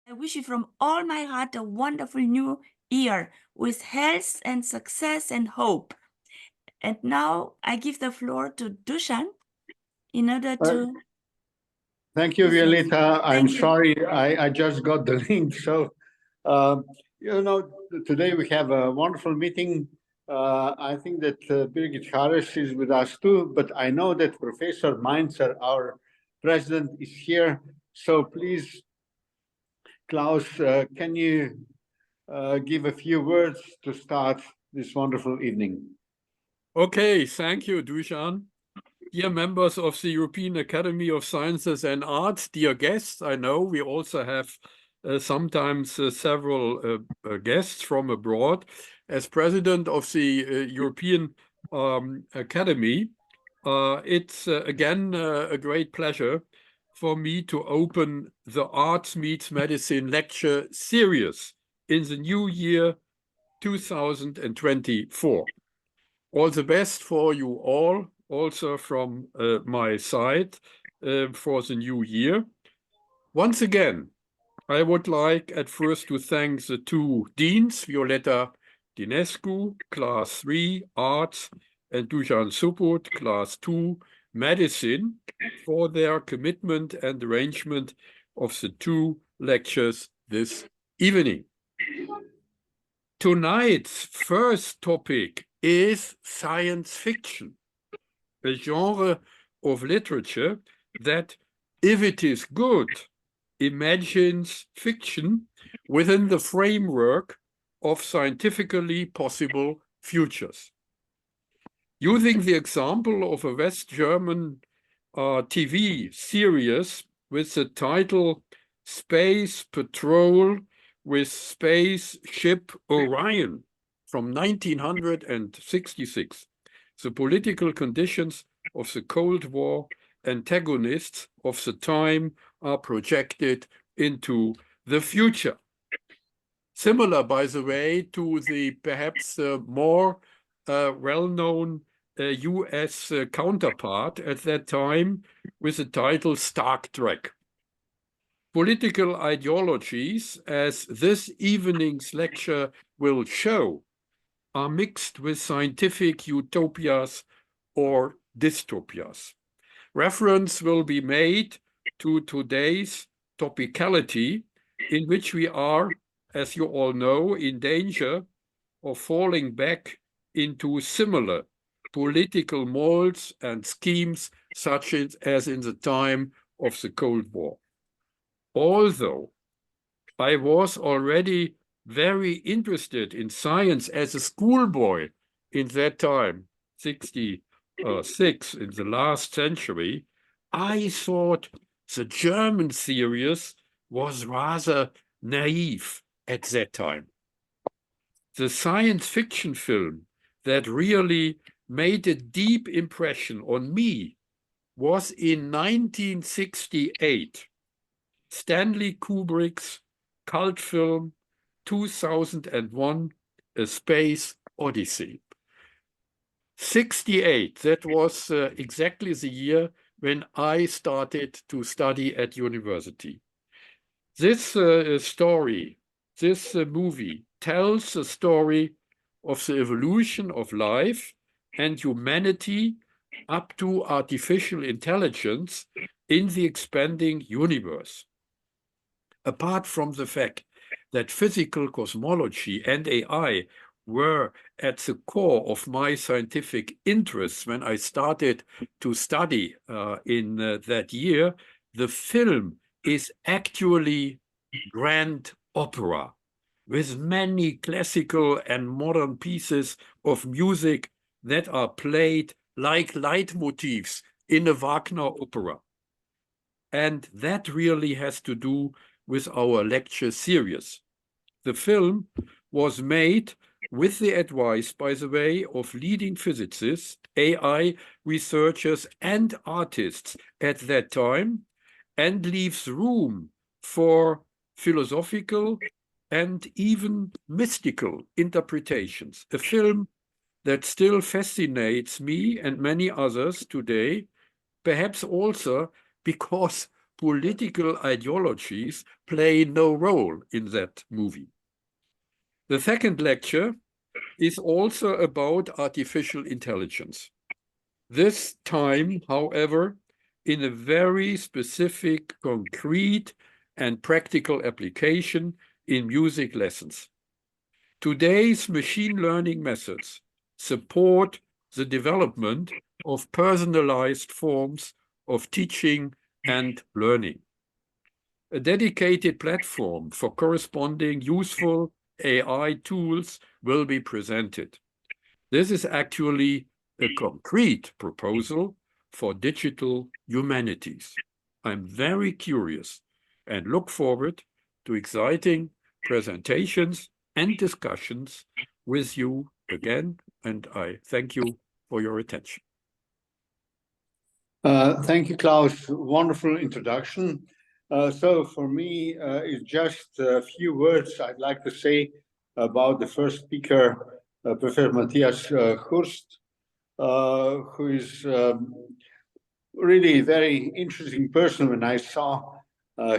I wish you from all my heart a wonderful new year with health and success and hope. And now I give the floor to Dušan in order to... Thank you, Violeta. I'm Thank you. sorry, I just got the link. So, today we have a wonderful meeting. I think that Birgit Harris is with us too, but I know that Professor Mainzer, our president, is here. So please, Klaus, can you give a few words to start this wonderful evening? Okay, thank you, Dušan. Dear members of the European Academy of Sciences and Arts, dear guests, I know we also have sometimes several guests from abroad. As president of the European Academy, it's again a great pleasure for me to open the Arts Meets Medicine lecture series in the new year 2024. All the best for you all, also from my side for the new year. Once again, I would like at first to thank the two deans, Violeta Dinescu, Class 3, Arts, and Dušan Šuput, Class 2, Medicine, for their commitment and arrangement of the two lectures this evening. Tonight's first topic is science fiction, a genre of literature that, if it is good, imagines fiction within the framework of scientifically possible futures. Using the example of a West German TV series with the title Space Patrol with Spaceship Orion from 1966, the political conditions of the Cold War antagonists of the time are projected into the future. Similar, by the way, to the perhaps more well-known US counterpart at that time with the title Star Trek. Political ideologies, as this evening's lecture will show, are mixed with scientific utopias or dystopias. Reference will be made to today's topicality, in which we are, as you all know, in danger of falling back into similar political molds and schemes such as in the time of the Cold War. Although I was already very interested in science as a schoolboy in that time, 66, in the last century, I thought the German series was rather naive at that time. The science fiction film that really made a deep impression on me was in 1968, Stanley Kubrick's cult film 2001, A Space Odyssey. 68, that was exactly the year when I started to study at university. This story, this movie, tells the story of the evolution of life and humanity up to artificial intelligence in the expanding universe. Apart from the fact that physical cosmology and AI were at the core of my scientific interests when I started to study in that year, the film is actually grand opera with many classical and modern pieces of music that are played like leitmotifs in a Wagner opera. And that really has to do with our lecture series. The film was made with the advice, by the way, of leading physicists, AI researchers, and artists at that time, and leaves room for philosophical and even mystical interpretations. A film that still fascinates me and many others today, perhaps also because political ideologies play no role in that movie. The second lecture is also about artificial intelligence. This time, however, in a very specific, concrete, and practical application in music lessons. Today's machine learning methods support the development of personalized forms of teaching and learning. A dedicated platform for corresponding useful AI tools will be presented. This is actually a concrete proposal for digital humanities. I'm very curious and look forward to exciting presentations and discussions with you again, and I thank you for your attention. Thank you, Klaus. Wonderful introduction. So for me, it's just a few words I'd like to say about the first speaker, Professor MATTHIAS HURST, who is really a very interesting person. When I saw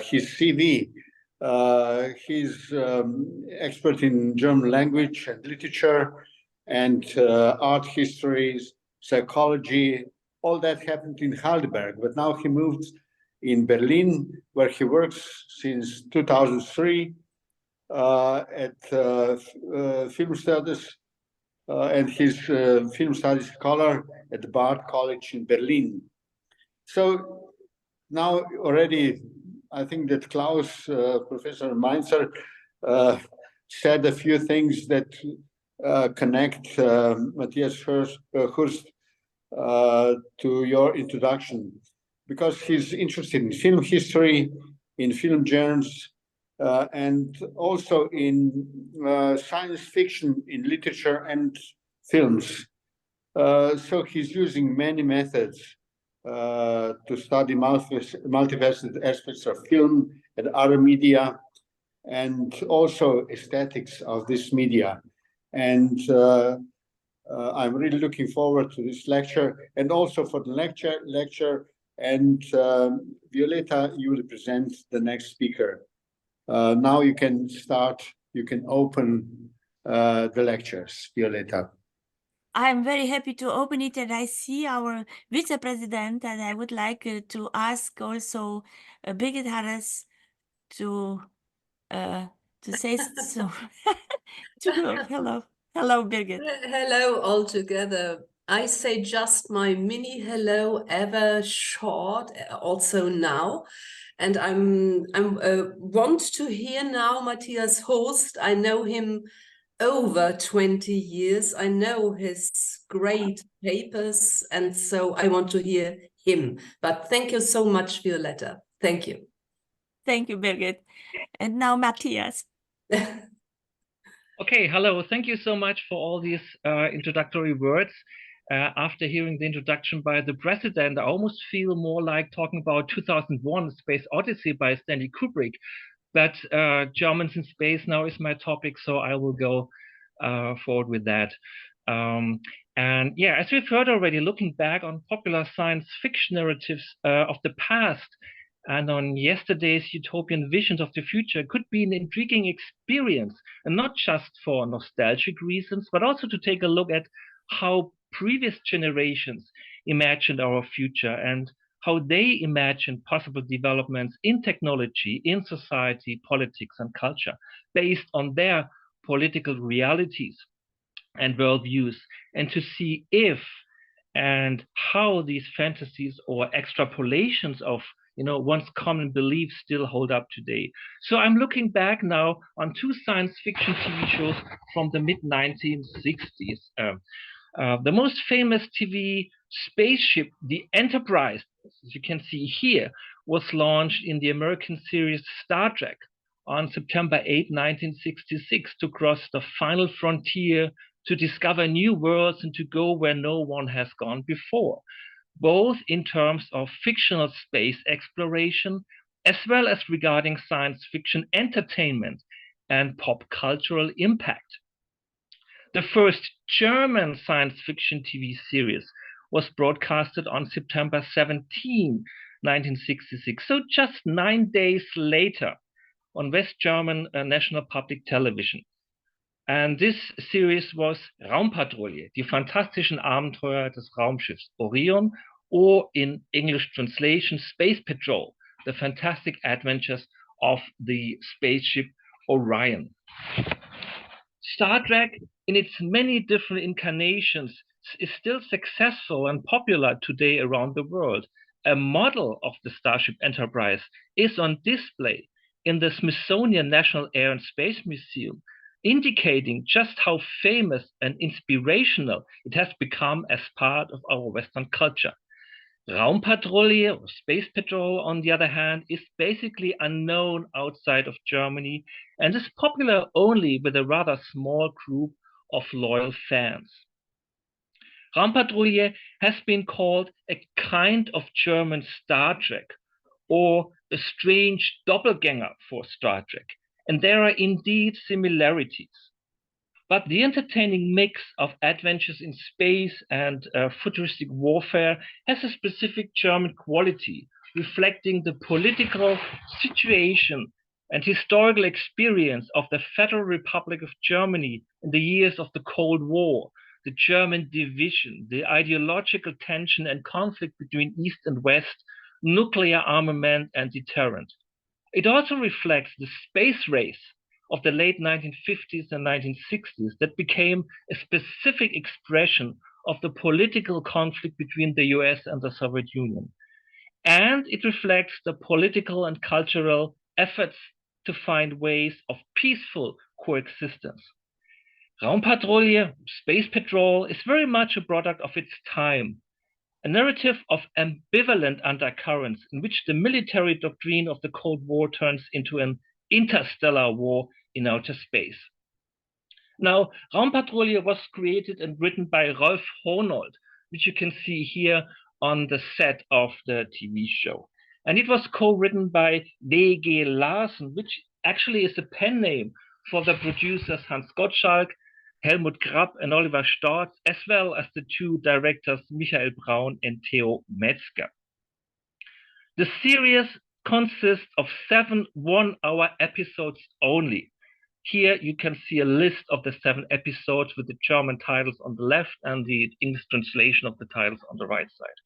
his CV, he's expert in German language and literature and art histories, psychology. All that happened in Heidelberg, but now he moved in Berlin, where he works since 2003 at film studies, and he's film studies scholar at the Bard College in Berlin. So now already, I think that Klaus, Professor Mainzer, said a few things that connect MATTHIAS HURST to your introduction, because he's interested in film history, in film genres, and also in science fiction, in literature and films. So he's using many methods to study multifaceted aspects of film and other media, and also aesthetics of this media. And I'm really looking forward to this lecture, and also for the lecture. And Violeta, you will present the next speaker. Now you can start, you can open the lectures, Violeta. I'm very happy to open it, and I see our Vice President, and I would like to ask also Birgit Harris to say so. Hello, Birgit. Hello all together. I say just my mini hello, ever short, also now. And I'm want to hear now MATTHIAS HURST. I know him over 20 years. I know his great papers, and so I want to hear him. But thank you so much, Violeta. Thank you. Thank you, Birgit. And now MATTHIAS. Okay, hello. Thank you so much for all these introductory words. After hearing the introduction by the president, I almost feel more like talking about 2001: Space Odyssey by Stanley Kubrick. But Germans in space now is my topic, so I will go forward with that. And yeah, as we've heard already, looking back on popular science fiction narratives of the past and on yesterday's utopian visions of the future could be an intriguing experience, and not just for nostalgic reasons, but also to take a look at how previous generations imagined our future and how they imagined possible developments in technology, in society, politics, and culture, based on their political realities and worldviews, and to see if and how these fantasies or extrapolations of once common beliefs still hold up today. So I'm looking back now on two science fiction TV shows from the mid-1960s. The most famous TV spaceship, the Enterprise, as you can see here, was launched in the American series Star Trek on September 8, 1966, to cross the final frontier, to discover new worlds, and to go where no one has gone before, both in terms of fictional space exploration, as well as regarding science fiction entertainment and pop cultural impact. The first German science fiction TV series was broadcasted on September 17, 1966. So just 9 days later on West German National Public Television. And this series was Raumpatrouille, die fantastischen Abenteuer des Raumschiffs Orion, or in English translation, Space Patrol, the fantastic adventures of the spaceship Orion. Star Trek, in its many different incarnations, is still successful and popular today around the world. A model of the Starship Enterprise is on display in the Smithsonian National Air and Space Museum, indicating just how famous and inspirational it has become as part of our Western culture. Raumpatrouille, or Space Patrol, on the other hand, is basically unknown outside of Germany and is popular only with a rather small group of loyal fans. Raumpatrouille has been called a kind of German Star Trek, or a strange doppelganger for Star Trek, and there are indeed similarities. But the entertaining mix of adventures in space and futuristic warfare has a specific German quality, reflecting the political situation and historical experience of the Federal Republic of Germany in the years of the Cold War, the German division, the ideological tension and conflict between East and West, nuclear armament and deterrent. It also reflects the space race of the late 1950s and 1960s that became a specific expression of the political conflict between the US and the Soviet Union. And it reflects the political and cultural efforts to find ways of peaceful coexistence. Raumpatrouille, Space Patrol, is very much a product of its time, a narrative of ambivalent undercurrents in which the military doctrine of the Cold War turns into an interstellar war in outer space. Now, Raumpatrouille was created and written by Rolf Hohnold, which you can see here on the set of the TV show. And it was co-written by W.G. Larsen, which actually is a pen name for the producers Hans Gottschalk, Helmut Grapp and Oliver Storz, as well as the two directors Michael Braun and Theo Metzger. The series consists of 7 one-hour episodes only. Here you can see a list of the 7 episodes with the German titles on the left and the English translation of the titles on the right side.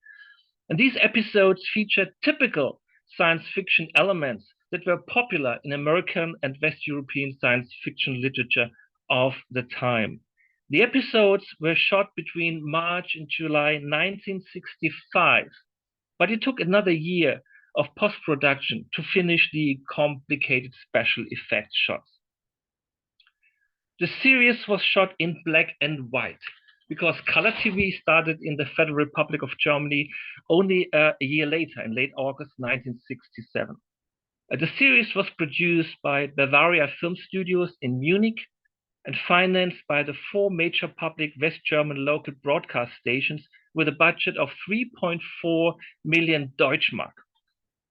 And these episodes feature typical science fiction elements that were popular in American and West European science fiction literature of the time. The episodes were shot between March and July 1965, but it took another year of post-production to finish the complicated special effects shots. The series was shot in black and white because color TV started in the Federal Republic of Germany only a year later, in late August 1967. The series was produced by Bavaria Film Studios in Munich and financed by the 4 major public West German local broadcast stations with a budget of 3.4 million Deutschmark.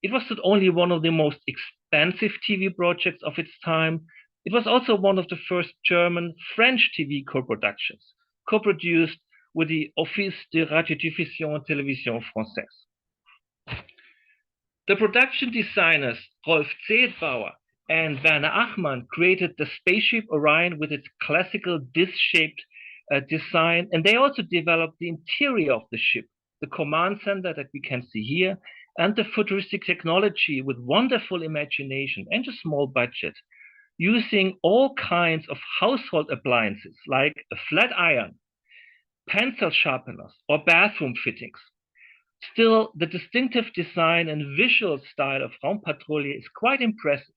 It was not only one of the most expensive TV projects of its time, it was also one of the first German-French TV co-productions, co-produced with the Office de Radiodiffusion Télévision Française. The production designers Rolf Zedbauer and Werner Achmann created the spaceship Orion with its classical disc-shaped design, and they also developed the interior of the ship, the command center that we can see here, and the futuristic technology with wonderful imagination and a small budget, using all kinds of household appliances like a flat iron, pencil sharpeners, or bathroom fittings. Still, the distinctive design and visual style of Raumpatrouille is quite impressive.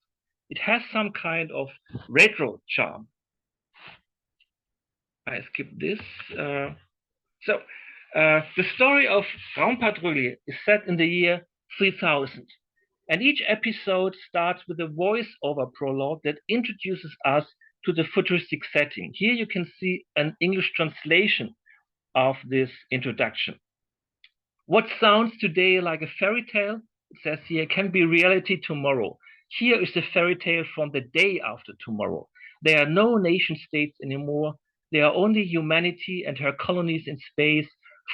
It has some kind of retro charm. I skip this. The story of Raumpatrouille is set in the year 3000. And each episode starts with a voice-over prologue that introduces us to the futuristic setting. Here you can see an English translation of this introduction. What sounds today like a fairy tale, it says here, can be reality tomorrow. Here is the fairy tale from the day after tomorrow. There are no nation states anymore. There are only humanity and her colonies in space.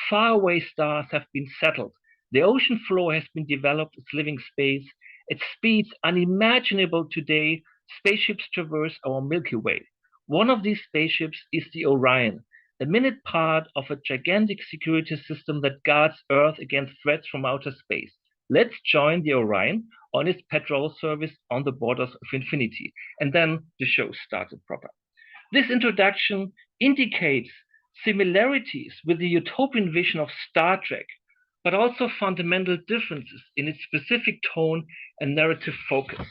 Faraway stars have been settled. The ocean floor has been developed as living space. At speeds unimaginable today, spaceships traverse our Milky Way. One of these spaceships is the Orion, a minute part of a gigantic security system that guards Earth against threats from outer space. Let's join the Orion on its patrol service on the borders of infinity. And then the show started proper. This introduction indicates similarities with the utopian vision of Star Trek, but also fundamental differences in its specific tone and narrative focus.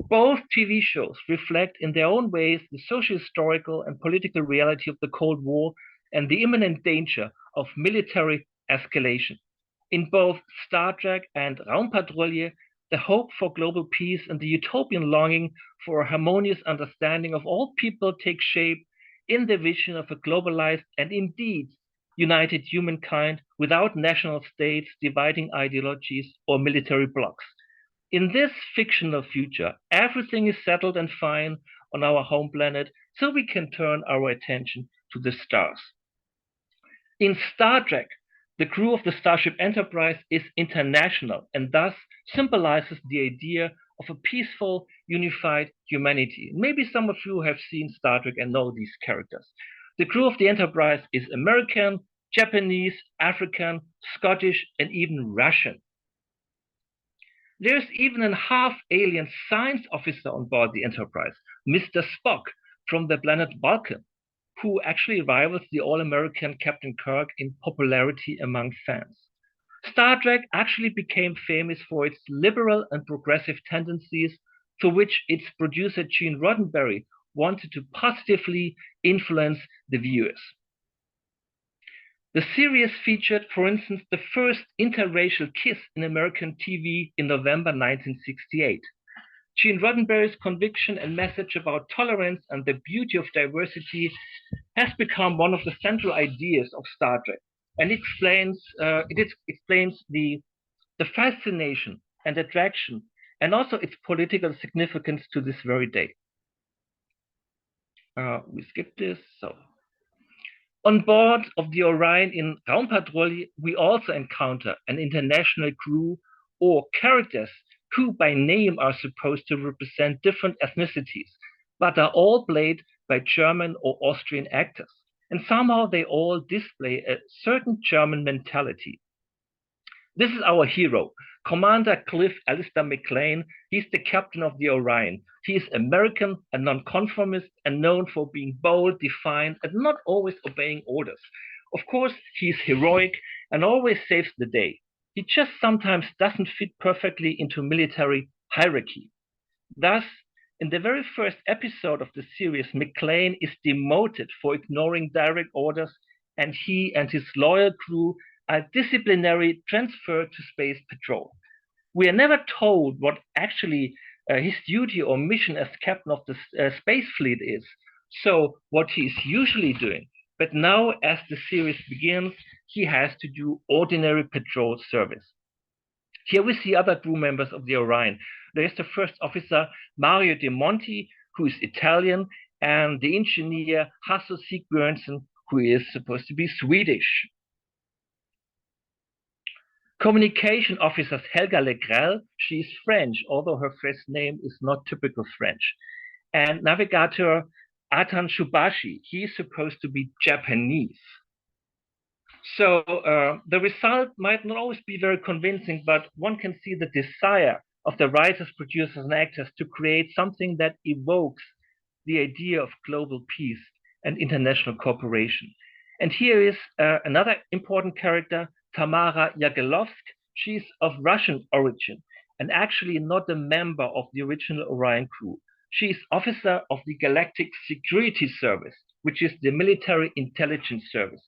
Both TV shows reflect in their own ways the socio-historical and political reality of the Cold War and the imminent danger of military escalation. In both Star Trek and Raumpatrouille, the hope for global peace and the utopian longing for a harmonious understanding of all people take shape in the vision of a globalized and indeed united humankind without national states, dividing ideologies, or military blocs. In this fictional future, everything is settled and fine on our home planet, so we can turn our attention to the stars. In Star Trek, the crew of the Starship Enterprise is international and thus symbolizes the idea of a peaceful, unified humanity. Maybe some of you have seen Star Trek and know these characters. The crew of the Enterprise is American, Japanese, African, Scottish, and even Russian. There's even a half-alien science officer on board the Enterprise, Mr. Spock from the planet Vulcan, who actually rivals the all-American Captain Kirk in popularity among fans. Star Trek actually became famous for its liberal and progressive tendencies, to which its producer Gene Roddenberry wanted to positively influence the viewers. The series featured, for instance, the first interracial kiss in American TV in November 1968. Gene Roddenberry's conviction and message about tolerance and the beauty of diversity has become one of the central ideas of Star Trek, and it explains the fascination and attraction and also its political significance to this very day. We skip this. So, on board of the Orion in Raumpatrouille, we also encounter an international crew or characters who by name are supposed to represent different ethnicities, but are all played by German or Austrian actors. And somehow they all display a certain German mentality. This is our hero, Commander Cliff Alistair McLean. He's the captain of the Orion. He is American and nonconformist and known for being bold, defiant, and not always obeying orders. Of course, he's heroic and always saves the day. He just sometimes doesn't fit perfectly into military hierarchy. Thus, in the very first episode of the series, McLean is demoted for ignoring direct orders, and he and his loyal crew are disciplinarily transferred to Space Patrol. We are never told what actually his duty or mission as captain of the space fleet is, so what he is usually doing. But now, as the series begins, he has to do ordinary patrol service. Here we see other crew members of the Orion. There is the first officer, Mario De Monti, who is Italian, and the engineer, Hasso Sigbjörnsson, who is supposed to be Swedish. Communication officer Helga Legrel, she is French, although her first name is not typical French. And navigator Atan Shubashi, he is supposed to be Japanese. So the result might not always be very convincing, but one can see the desire of the writers, producers, and actors to create something that evokes the idea of global peace and international cooperation. And here is another important character, Tamara Yagelovsk. She's of Russian origin and actually not a member of the original Orion crew. She is officer of the Galactic Security Service, which is the military intelligence service.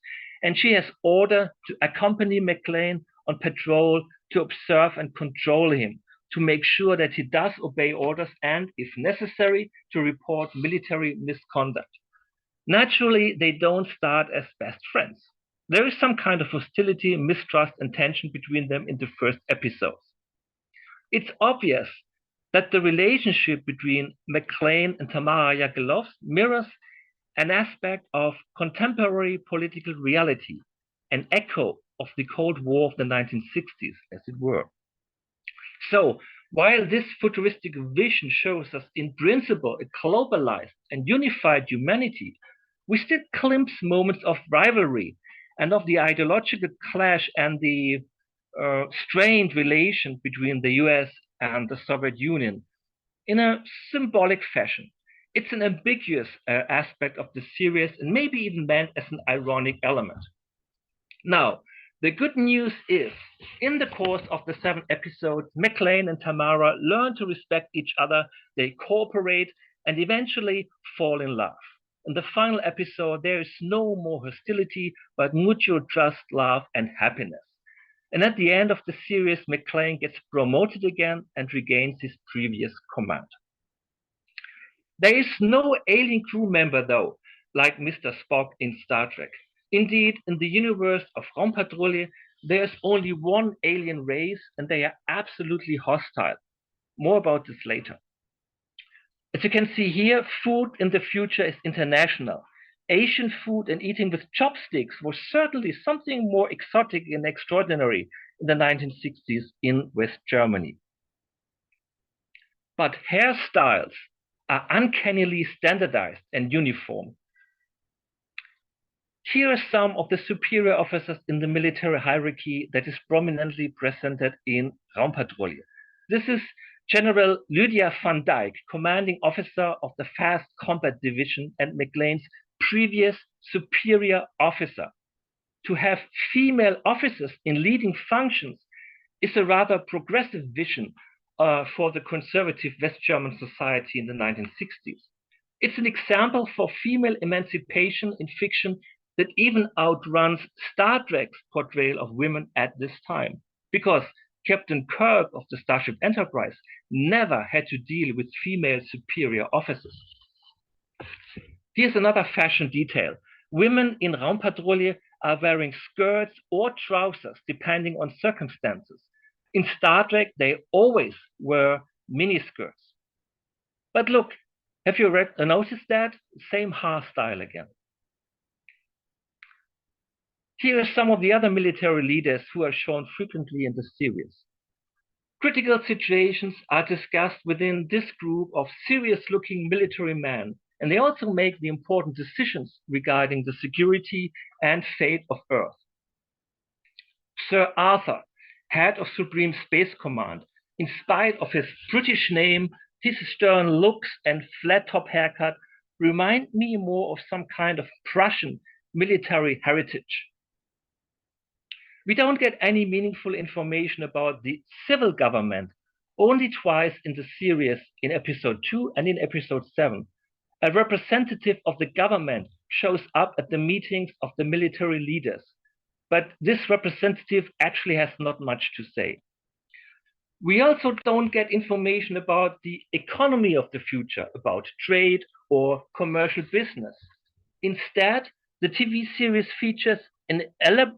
And she has ordered to accompany McLean on patrol to observe and control him, to make sure that he does obey orders and, if necessary, to report military misconduct. Naturally, they don't start as best friends. There is some kind of hostility, mistrust, and tension between them in the first episodes. It's obvious that the relationship between McLean and Tamara Yagelovsk mirrors an aspect of contemporary political reality, an echo of the Cold War of the 1960s, as it were. So, while this futuristic vision shows us in principle a globalized and unified humanity, we still glimpse moments of rivalry and of the ideological clash and the strained relation between the US and the Soviet Union in a symbolic fashion. It's an ambiguous aspect of the series and maybe even meant as an ironic element. Now, the good news is, in the course of the 7 episodes, McLean and Tamara learn to respect each other, they cooperate, and eventually fall in love. In the final episode, there is no more hostility, but mutual trust, love, and happiness. And at the end of the series, McLean gets promoted again and regains his previous command. There is no alien crew member, though, like Mr. Spock in Star Trek. Indeed, in the universe of Raumpatrouille, there is only one alien race, and they are absolutely hostile. More about this later. As you can see here, food in the future is international. Asian food and eating with chopsticks was certainly something more exotic and extraordinary in the 1960s in West Germany. But hairstyles are uncannily standardized and uniform. Here are some of the superior officers in the military hierarchy that is prominently presented in Raumpatrouille. This is General Lydia van Dijk, commanding officer of the Fast Combat Division and McLean's previous superior officer. To have female officers in leading functions is a rather progressive vision for the conservative West German society in the 1960s. It's an example for female emancipation in fiction that even outruns Star Trek's portrayal of women at this time, because Captain Kirk of the Starship Enterprise never had to deal with female superior officers. Here's another fashion detail. Women in Raumpatrouille are wearing skirts or trousers depending on circumstances. In Star Trek, they always wear miniskirts. But look, have you noticed that? Same hairstyle again. Here are some of the other military leaders who are shown frequently in the series. Critical situations are discussed within this group of serious-looking military men, and they also make the important decisions regarding the security and fate of Earth. Sir Arthur, head of Supreme Space Command, in spite of his British name, his stern looks and flat-top haircut remind me more of some kind of Prussian military heritage. We don't get any meaningful information about the civil government, only twice in the series, in episode 2 and in episode 7. A representative of the government shows up at the meetings of the military leaders, but this representative actually has not much to say. We also don't get information about the economy of the future, about trade or commercial business. Instead, the TV series features an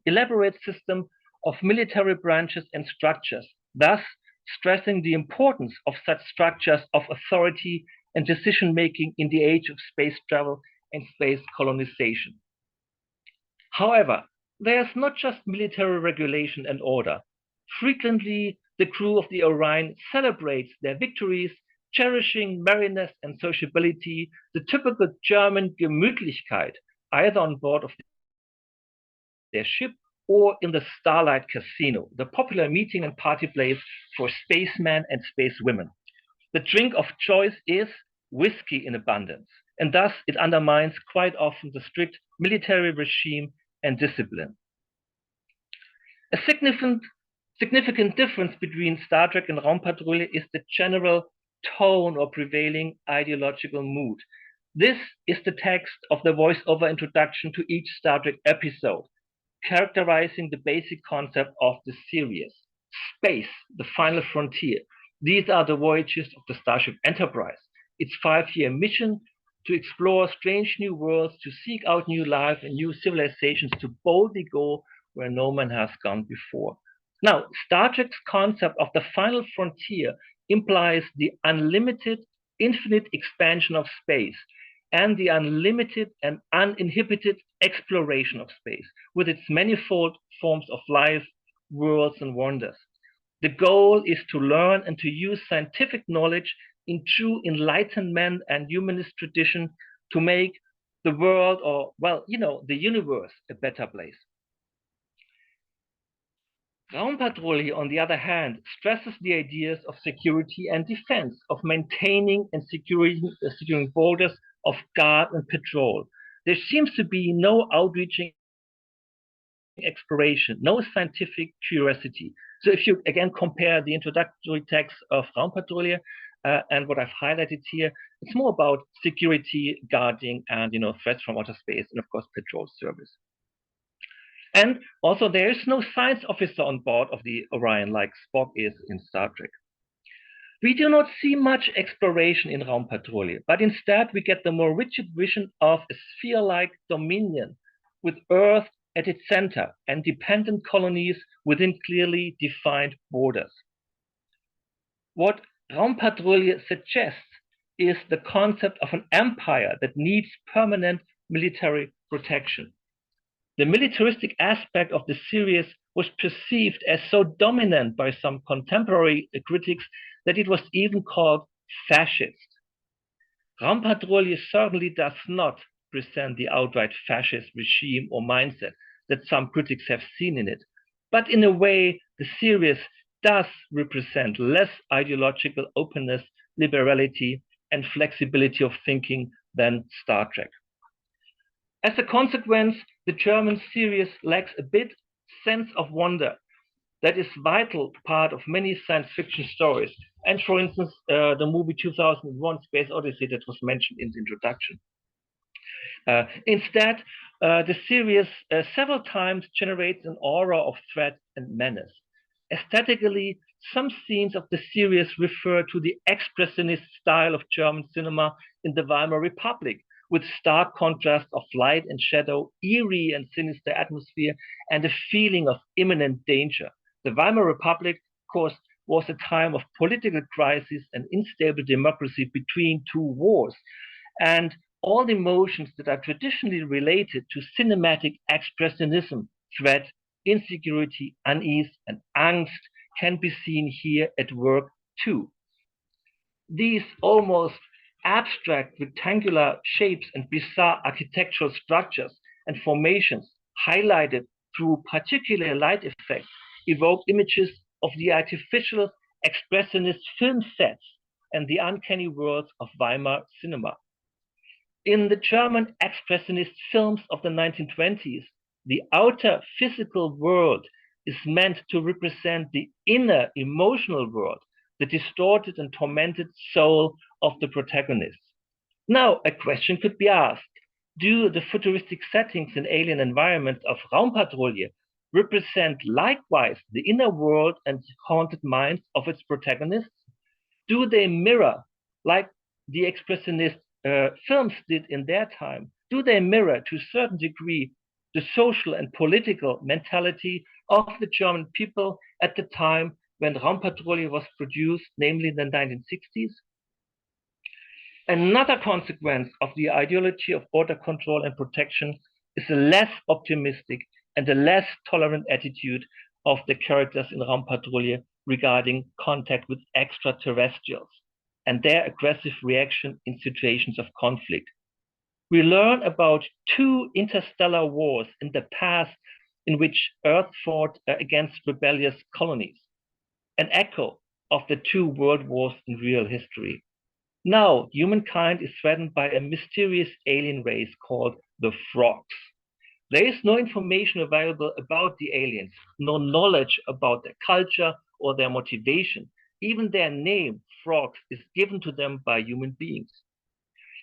elaborate system of military branches and structures, thus stressing the importance of such structures of authority and decision-making in the age of space travel and space colonization. However, there's not just military regulation and order. Frequently, the crew of the Orion celebrates their victories, cherishing merriness and sociability, the typical German Gemütlichkeit, either on board of their ship or in the Starlight Casino, the popular meeting and party place for spacemen and spacewomen. The drink of choice is whiskey in abundance, and thus it undermines quite often the strict military regime and discipline. A significant difference between Star Trek and Raumpatrouille is the general tone or prevailing ideological mood. This is the text of the voice-over introduction to each Star Trek episode, characterizing the basic concept of the series. Space, the final frontier. These are the voyages of the Starship Enterprise. Its 5-year mission to explore strange new worlds, to seek out new life and new civilizations, to boldly go where no man has gone before. Now, Star Trek's concept of the final frontier implies the unlimited, infinite expansion of space. and the unlimited and uninhibited exploration of space with its manifold forms of life, worlds, and wonders. The goal is to learn and to use scientific knowledge in true enlightenment and humanist tradition to make the world, or, well, the universe, a better place. Raumpatrouille, on the other hand, stresses the ideas of security and defense, of maintaining and securing borders, of guard and patrol. There seems to be no outreaching exploration, no scientific curiosity. So if you again compare the introductory text of Raumpatrouille and what I've highlighted here, it's more about security, guarding, and threats from outer space, and of course patrol service. And also there is no science officer on board of the Orion like Spock is in Star Trek. We do not see much exploration in Raumpatrouille, but instead we get the more rigid vision of a sphere-like dominion with Earth at its center and dependent colonies within clearly defined borders. What Raumpatrouille suggests is the concept of an empire that needs permanent military protection. The militaristic aspect of the series was perceived as so dominant by some contemporary critics that it was even called fascist. Raumpatrouille certainly does not present the outright fascist regime or mindset that some critics have seen in it, but in a way the series does represent less ideological openness, liberality, and flexibility of thinking than Star Trek. As a consequence, the German series lacks a bit sense of wonder that is vital part of many science fiction stories. And for instance, the movie 2001 Space Odyssey that was mentioned in the introduction. Instead, the series several times generates an aura of threat and menace. Aesthetically, some scenes of the series refer to the expressionist style of German cinema in the Weimar Republic, with stark contrast of light and shadow, eerie and sinister atmosphere, and a feeling of imminent danger. The Weimar Republic, of course, was a time of political crisis and unstable democracy between two wars. And all the emotions that are traditionally related to cinematic expressionism, threat, insecurity, unease, and angst can be seen here at work too. These almost abstract rectangular shapes and bizarre architectural structures and formations highlighted through particular light effects evoke images of the artificial expressionist film sets and the uncanny worlds of Weimar cinema. In the German expressionist films of the 1920s, the outer physical world is meant to represent the inner emotional world, the distorted and tormented soul of the protagonist. Now, a question could be asked: do the futuristic settings and alien environments of Raumpatrouille represent likewise the inner world and haunted minds of its protagonists? Do they mirror, like the expressionist films did in their time, do they mirror to a certain degree the social and political mentality of the German people at the time when Raumpatrouille was produced, namely in the 1960s? Another consequence of the ideology of border control and protection is a less optimistic and a less tolerant attitude of the characters in Raumpatrouille regarding contact with extraterrestrials and their aggressive reaction in situations of conflict. We learn about 2 interstellar wars in the past in which Earth fought against rebellious colonies, an echo of the 2 world wars in real history. Now, humankind is threatened by a mysterious alien race called the Frogs. There is no information available about the aliens, no knowledge about their culture or their motivation. Even their name, Frogs, is given to them by human beings.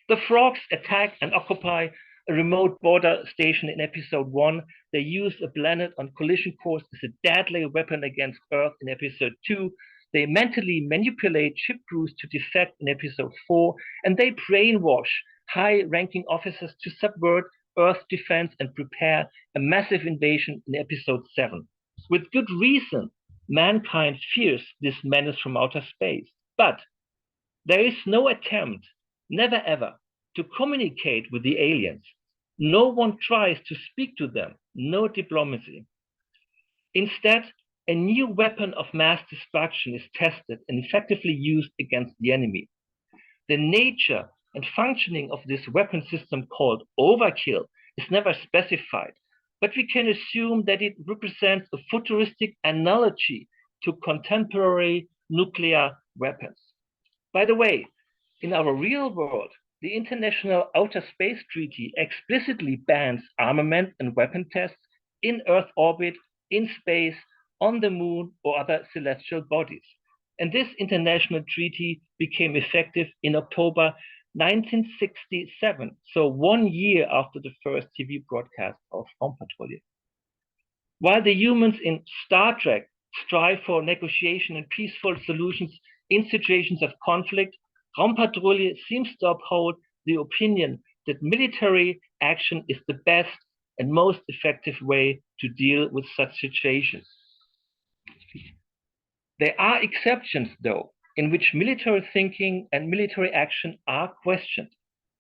The Frogs attack and occupy a remote border station in episode 1. They use a planet on collision course as a deadly weapon against Earth in episode 2. They mentally manipulate ship crews to defect in episode 4, and they brainwash high-ranking officers to subvert Earth defense and prepare a massive invasion in episode 7. With good reason, mankind fears this menace from outer space. But there is no attempt, never ever, to communicate with the aliens. No one tries to speak to them, no diplomacy. Instead, a new weapon of mass destruction is tested and effectively used against the enemy. The nature and functioning of this weapon system called overkill is never specified, but we can assume that it represents a futuristic analogy to contemporary nuclear weapons. By the way, in our real world, the International Outer Space Treaty explicitly bans armament and weapon tests in Earth orbit, in space, on the moon, or other celestial bodies. And this international treaty became effective in October 1967, so 1 year after the first TV broadcast of Raumpatrouille. While the humans in Star Trek strive for negotiation and peaceful solutions in situations of conflict, Raumpatrouille seems to uphold the opinion that military action is the best and most effective way to deal with such situations. There are exceptions, though, in which military thinking and military action are questioned.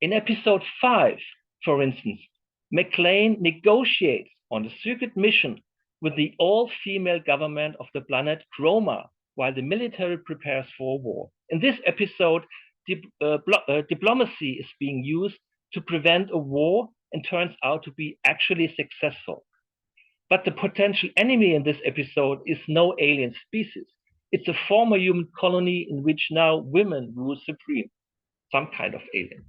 In episode 5, for instance, McLean negotiates on a secret mission with the all-female government of the planet Chroma, while the military prepares for war. In this episode, diplomacy is being used to prevent a war and turns out to be actually successful. But the potential enemy in this episode is no alien species. It's a former human colony in which now women rule supreme, some kind of alien.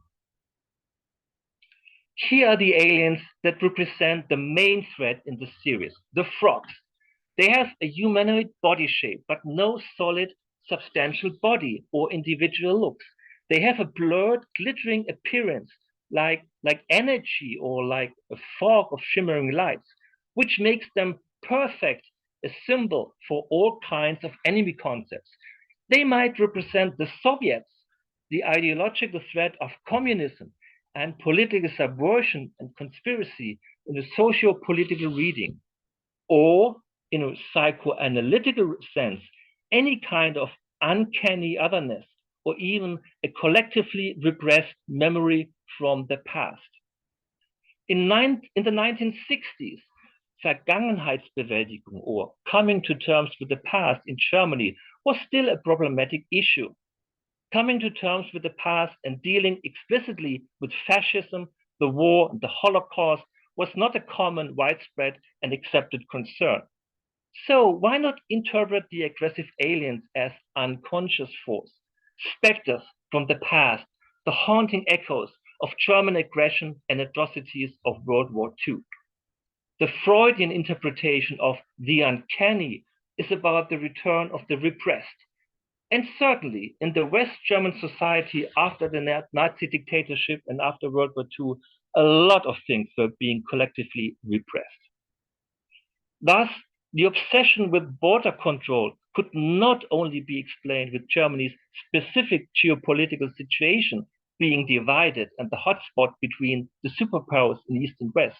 Here are the aliens that represent the main threat in the series, the frogs. They have a humanoid body shape, but no solid, substantial body or individual looks. They have a blurred, glittering appearance, like energy or like a fog of shimmering lights, which makes them perfect, a symbol for all kinds of enemy concepts. They might represent the Soviets, the ideological threat of communism, and political subversion and conspiracy in a socio-political reading, or in a psychoanalytical sense, any kind of uncanny otherness, or even a collectively repressed memory from the past. In the 1960s, Vergangenheitsbewältigung, or coming to terms with the past in Germany, was still a problematic issue. Coming to terms with the past and dealing explicitly with fascism, the war, and the Holocaust was not a common, widespread, and accepted concern. So why not interpret the aggressive aliens as unconscious force, specters from the past, the haunting echoes of German aggression and atrocities of World War II? The Freudian interpretation of the uncanny is about the return of the repressed. And certainly in the West German society after the Nazi dictatorship and after World War II, a lot of things were being collectively repressed. Thus, the obsession with border control could not only be explained with Germany's specific geopolitical situation being divided and the hotspot between the superpowers in East and West,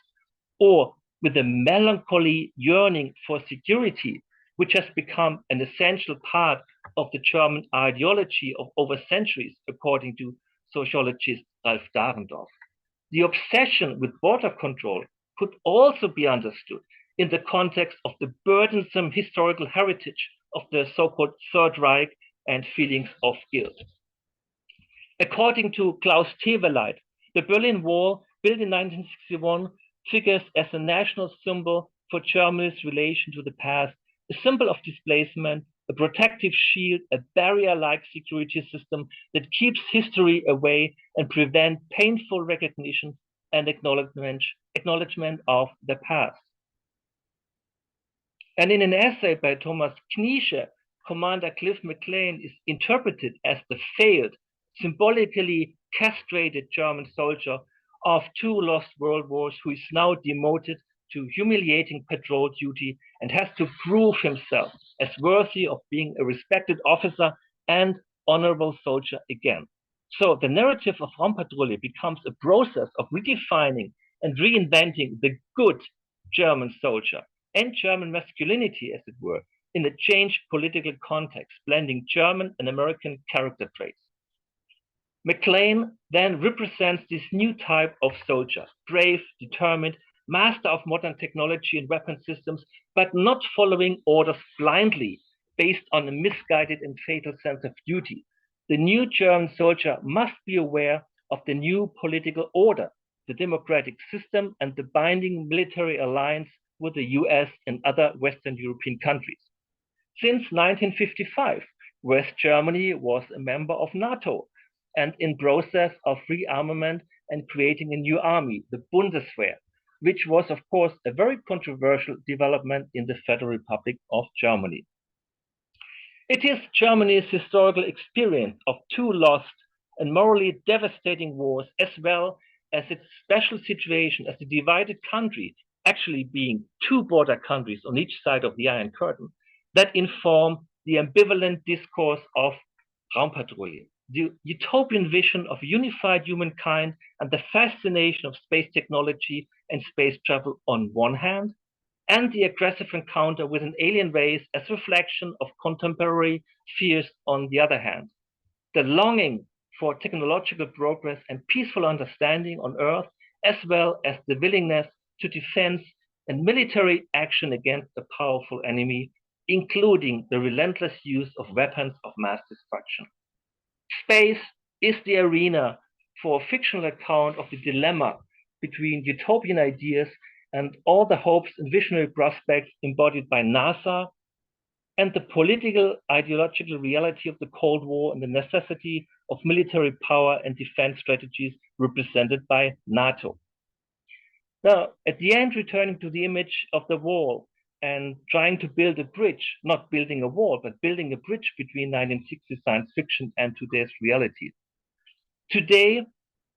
or with the melancholy yearning for security, which has become an essential part of the German ideology of over centuries, according to sociologist Ralf Dahrendorf. The obsession with border control could also be understood in the context of the burdensome historical heritage of the so-called Third Reich and feelings of guilt. According to Klaus, the Berlin Wall, built in 1961, figures as a national symbol for Germany's relation to the past, a symbol of displacement, a protective shield, a barrier-like security system that keeps history away and prevents painful recognition and acknowledgement of the past. And in an essay by Thomas Kniesche, Commander Cliff McLean is interpreted as the failed, symbolically castrated German soldier of 2 lost world wars who is now demoted to humiliating patrol duty and has to prove himself as worthy of being a respected officer and honorable soldier again. So the narrative of Raumpatrouille becomes a process of redefining and reinventing the good German soldier and German masculinity, as it were, in a changed political context, blending German and American character traits. McLean then represents this new type of soldier, brave, determined, master of modern technology and weapon systems, but not following orders blindly based on a misguided and fatal sense of duty. The new German soldier must be aware of the new political order, the democratic system, and the binding military alliance with the US and other Western European countries. Since 1955, West Germany was a member of NATO and in process of rearmament and creating a new army, the Bundeswehr, which was, of course, a very controversial development in the Federal Republic of Germany. It is Germany's historical experience of two lost and morally devastating wars, as well as its special situation as a divided country, actually being two border countries on each side of the Iron Curtain, that inform the ambivalent discourse of Raumpatrouille. The utopian vision of unified humankind and the fascination of space technology and space travel on one hand, and the aggressive encounter with an alien race as reflection of contemporary fears on the other hand. The longing for technological progress and peaceful understanding on Earth, as well as the willingness to defend and military action against a powerful enemy, including the relentless use of weapons of mass destruction. Space is the arena for a fictional account of the dilemma between utopian ideas and all the hopes and visionary prospects embodied by NASA, and the political ideological reality of the Cold War and the necessity of military power and defense strategies represented by NATO. Now, at the end, returning to the image of the wall and trying to build a bridge, not building a wall, but building a bridge between 1960s science fiction and today's realities. Today,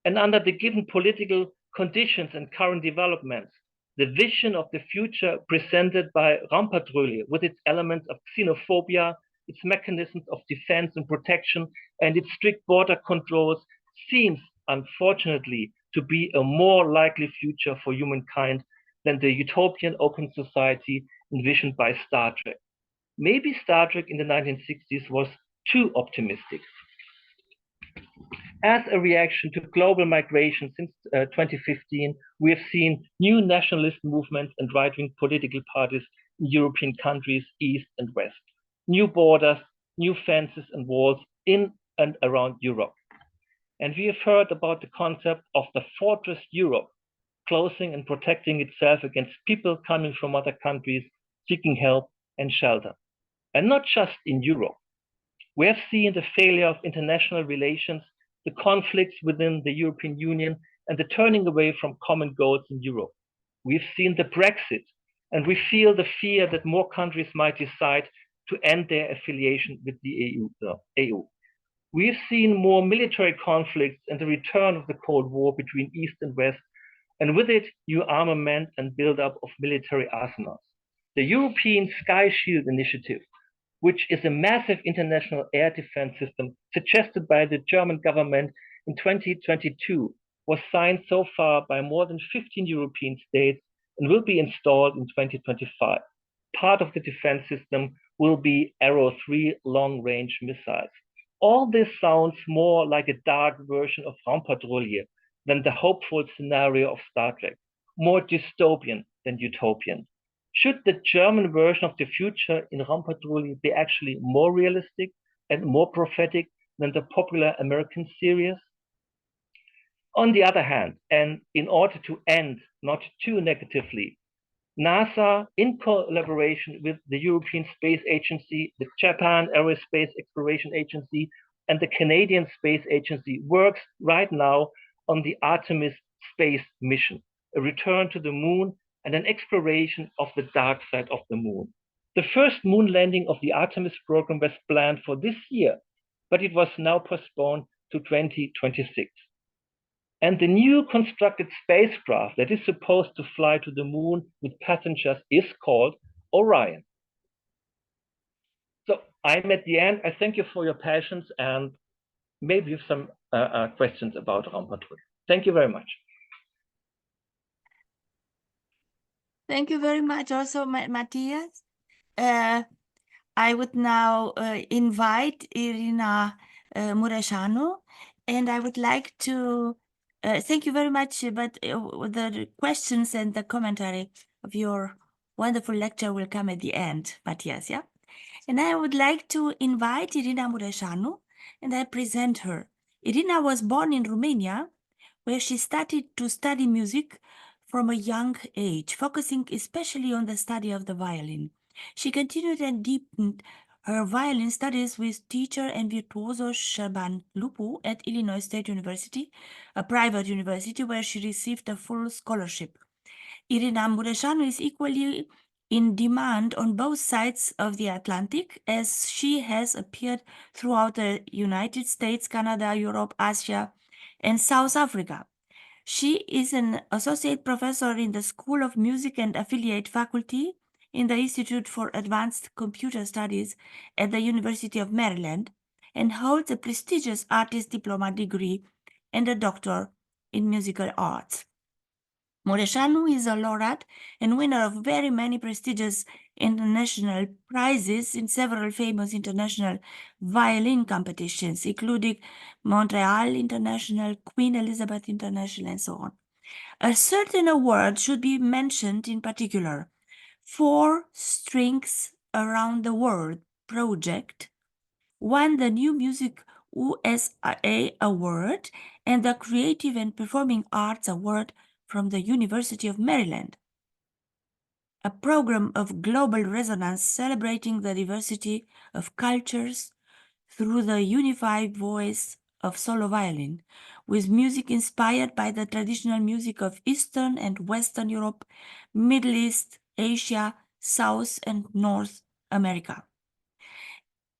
and under the given political conditions and current developments, the vision of the future presented by Raumpatrouille with its elements of xenophobia, its mechanisms of defense and protection, and its strict border controls seems, unfortunately, to be a more likely future for humankind than the utopian open society envisioned by Star Trek. Maybe Star Trek in the 1960s was too optimistic. As a reaction to global migration since 2015, we have seen new nationalist movements and right-wing political parties in European countries, East and West. New borders, new fences and walls in and around Europe. And we have heard about the concept of the Fortress Europe, closing and protecting itself against people coming from other countries, seeking help and shelter. And not just in Europe. We have seen the failure of international relations, the conflicts within the European Union, and the turning away from common goals in Europe. We've seen the Brexit, and we feel the fear that more countries might decide to end their affiliation with the EU. We've seen more military conflicts and the return of the Cold War between East and West, and with it, new armament and buildup of military arsenals. The European Sky Shield Initiative, which is a massive international air defense system suggested by the German government in 2022, was signed so far by more than 15 European states and will be installed in 2025. Part of the defense system will be Arrow 3 long-range missiles. All this sounds more like a dark version of Raumpatrouille than the hopeful scenario of Star Trek, more dystopian than utopian. Should the German version of the future in Raumpatrouille be actually more realistic and more prophetic than the popular American series? On the other hand, and in order to end not too negatively, NASA, in collaboration with the European Space Agency, the Japan Aerospace Exploration Agency, and the Canadian Space Agency, works right now on the Artemis space mission, a return to the moon and an exploration of the dark side of the moon. The first moon landing of the Artemis program was planned for this year, but it was now postponed to 2026. And the new constructed spacecraft that is supposed to fly to the moon with passengers is called Orion. So I'm at the end. I thank you for your patience and maybe you have some questions about Raumpatrouille. Thank you very much. Thank you very much also, Matthias. I would now invite IRINA MURESANU And I would like to thank you very much, but the questions and the commentary of your wonderful lecture will come at the end, Matthias, yeah? And I would like to invite Irina Mureșanu, and I present her. Irina was born in Romania, where she started to study music from a young age, focusing especially on the study of the violin. She continued and deepened her violin studies with teacher and virtuoso Șerban Lupu at Illinois State University, a private university where she received a full scholarship. Irina Mureșanu is equally in demand on both sides of the Atlantic, as she has appeared throughout the United States, Canada, Europe, Asia, and South Africa. She is an associate professor in the School of Music and affiliate faculty in the Institute for Advanced Computer Studies at the University of Maryland, and holds a prestigious artist diploma degree and a doctor in musical arts. Mureșanu is a laureate and winner of very many prestigious international prizes in several famous international violin competitions, including Montreal International, Queen Elizabeth International, and so on. A certain award should be mentioned in particular: 4 Strings Around the World project won the New Music USA Award and the Creative and Performing Arts Award from the University of Maryland, a program of global resonance celebrating the diversity of cultures through the unified voice of solo violin, with music inspired by the traditional music of Eastern and Western Europe, Middle East, Asia, South and North America.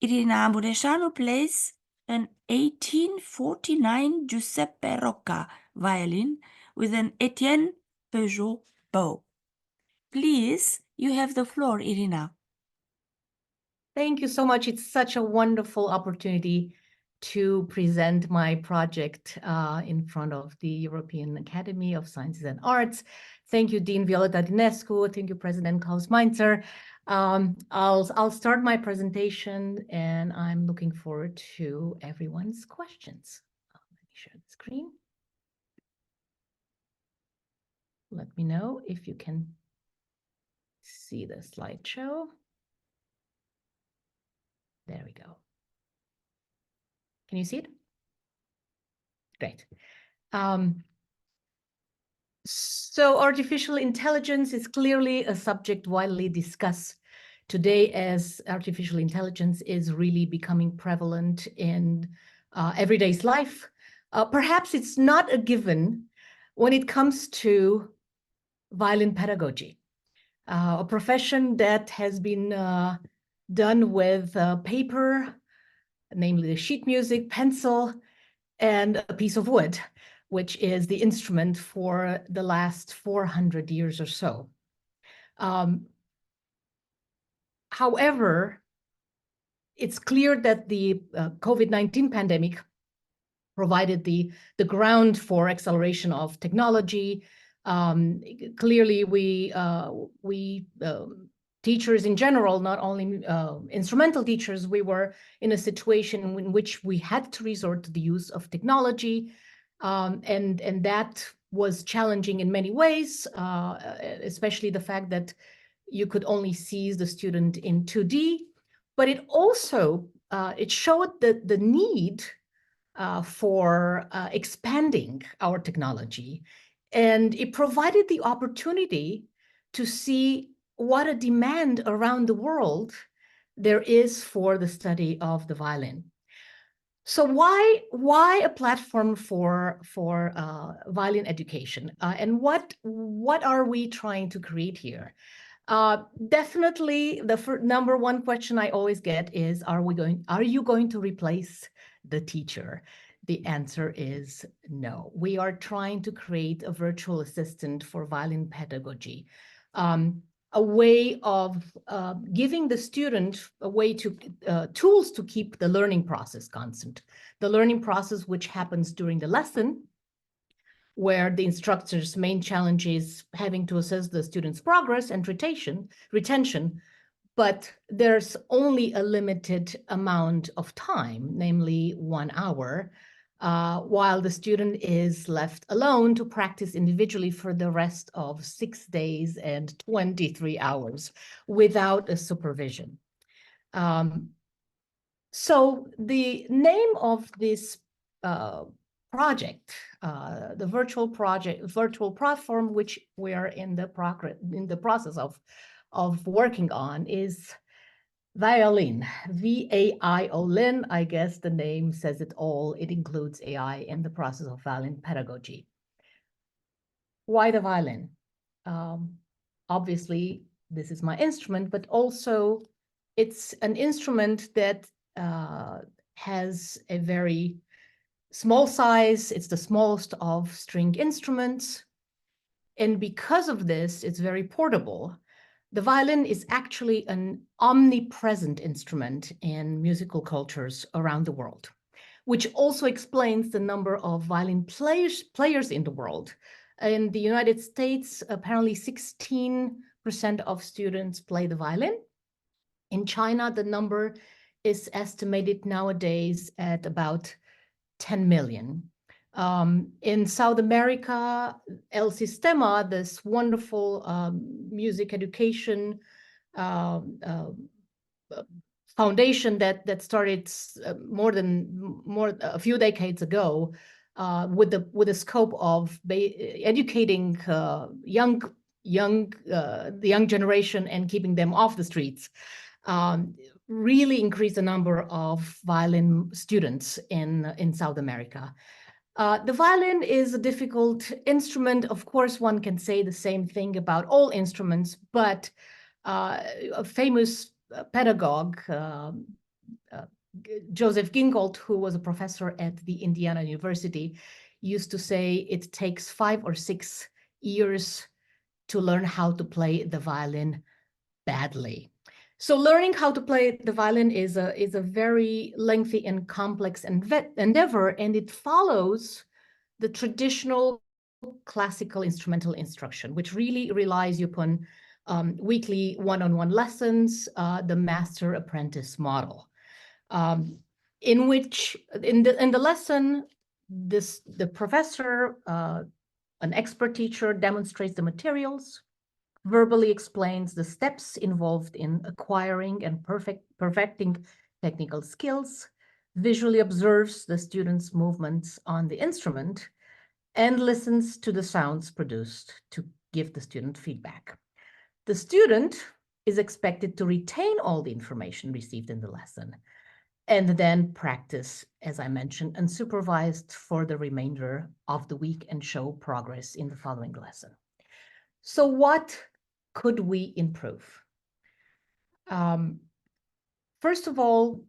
Irina Mureșanu plays an 1849 Giuseppe Rocca violin with an Etienne Peugeot bow. Please, you have the floor, Irina. Thank you so much. It's such a wonderful opportunity to present my project in front of the European Academy of Sciences and Arts. Thank you, Dean Violeta Dinescu. Thank you, President Klaus Mainzer. I'll start my presentation, and I'm looking forward to everyone's questions. Let me share the screen. Let me know if you can see the slideshow. There we go. Can you see it? Great. So artificial intelligence is clearly a subject widely discussed today, as artificial intelligence is really becoming prevalent in everyday's life. Perhaps it's not a given when it comes to violin pedagogy, a profession that has been done with paper, namely the sheet music, pencil, and a piece of wood, which is the instrument for the last 400 years or so. However, it's clear that the COVID-19 pandemic provided the ground for acceleration of technology. Clearly, we teachers in general, not only instrumental teachers, we were in a situation in which we had to resort to the use of technology, and that was challenging in many ways, especially the fact that you could only see the student in 2D, but it also it showed the need for expanding our technology, and it provided the opportunity to see what a demand around the world there is for the study of the violin. So why a platform for violin education, and what are we trying to create here? Definitely, the number one question I always get is, are you going to replace the teacher? The answer is no. We are trying to create a virtual assistant for violin pedagogy, a way of giving the student a way to tools to keep the learning process constant. The learning process which happens during the lesson, where the instructor's main challenge is having to assess the student's progress and retention, but there's only a limited amount of time, namely 1 hour, while the student is left alone to practice individually for the rest of 6 days and 23 hours without a supervision. So the name of this project, the virtual platform, which we are in the process of working on, is Violin, V-A-I-O-Lin. I guess the name says it all. It includes AI in the process of violin pedagogy. Why the violin? Obviously, this is my instrument, but also it's an instrument that has a very small size. It's the smallest of string instruments. And because of this, it's very portable. The violin is actually an omnipresent instrument in musical cultures around the world, which also explains the number of violin players in the world. In the United States, apparently 16% of students play the violin. In China, the number is estimated nowadays at about 10 million. In South America, El Sistema, this wonderful music education foundation that started a few decades ago, with the scope of educating the young generation and keeping them off the streets, really increased the number of violin students in South America. The violin is a difficult instrument. Of course, one can say the same thing about all instruments, but a famous pedagogue, Joseph Gingold, who was a professor at the Indiana University, used to say it takes 5 or 6 years to learn how to play the violin badly. So learning how to play the violin is a very lengthy and complex endeavor, and it follows the traditional classical instrumental instruction, which really relies upon weekly one-on-one lessons, the master-apprentice model, in which in the lesson, the professor, an expert teacher, demonstrates the materials, verbally explains the steps involved in acquiring and perfecting technical skills, visually observes the student's movements on the instrument, and listens to the sounds produced to give the student feedback. The student is expected to retain all the information received in the lesson and then practice, as I mentioned, unsupervised for the remainder of the week and show progress in the following lesson. So what could we improve? First of all,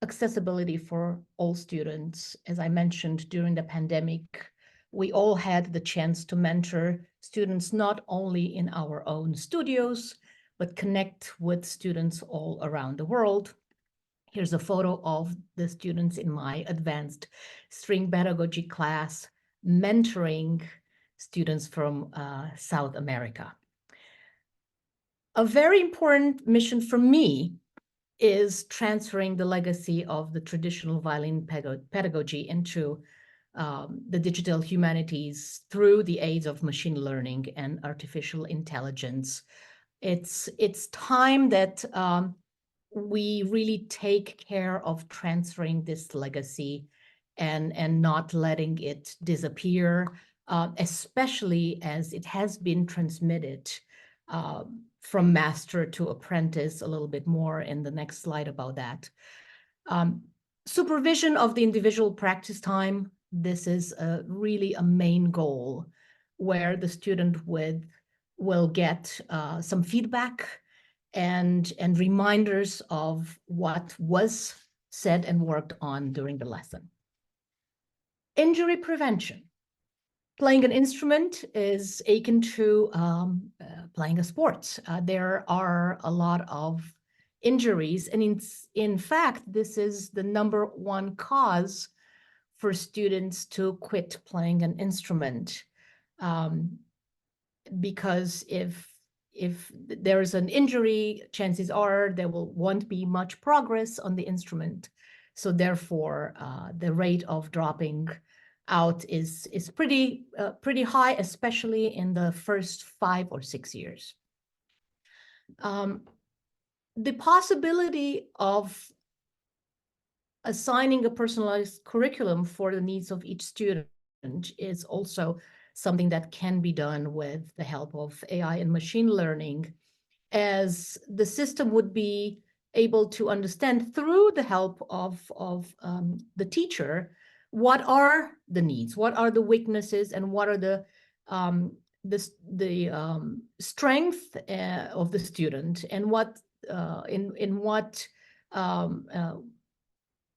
accessibility for all students. As I mentioned, during the pandemic, we all had the chance to mentor students not only in our own studios, but connect with students all around the world. Here's a photo of the students in my advanced string pedagogy class mentoring students from South America. A very important mission for me is transferring the legacy of the traditional violin pedagogy into the digital humanities through the aids of machine learning and artificial intelligence. It's time that we really take care of transferring this legacy and not letting it disappear, especially as it has been transmitted from master to apprentice. A little bit more in the next slide about that. Supervision of the individual practice time. This is really a main goal where the student will get some feedback and reminders of what was said and worked on during the lesson. Injury prevention. Playing an instrument is akin to playing a sport. There are a lot of injuries, and in fact, this is the #1 cause for students to quit playing an instrument, because if there is an injury, chances are there won't be much progress on the instrument. So therefore, the rate of dropping out is pretty high, especially in the first 5 or 6 years. The possibility of assigning a personalized curriculum for the needs of each student is also something that can be done with the help of AI and machine learning, as the system would be able to understand through the help of the teacher what are the needs, what are the weaknesses, and what are the strength of the student, and what in what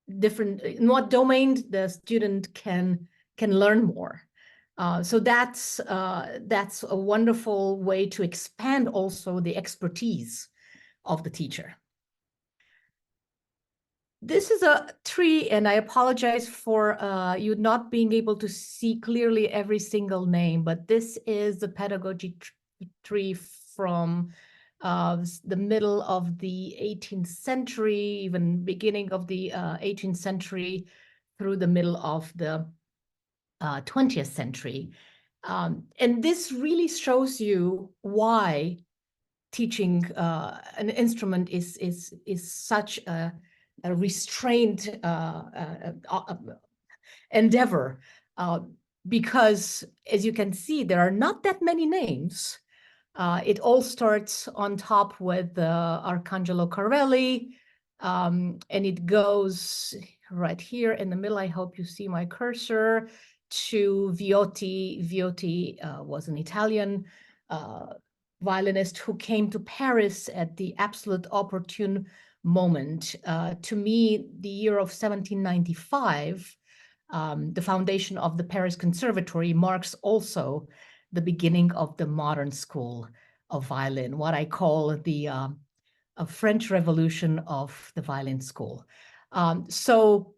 in what domain the student can learn more. So that's a wonderful way to expand also the expertise of the teacher. This is a tree, and I apologize for you not being able to see clearly every single name, but this is the pedagogy tree from the middle of the 18th century, even beginning of the 18th century through the middle of the 20th century. And this really shows you why teaching an instrument is such a restrained endeavor, because as you can see, there are not that many names. It all starts on top with Arcangelo Corelli, and it goes right here in the middle. I hope you see my cursor, to Viotti. Viotti was an Italian violinist who came to Paris at the absolute opportune moment. To me, the year of 1795, the foundation of the Paris Conservatory, marks also the beginning of the modern school of violin, what I call the a French Revolution of the violin school. So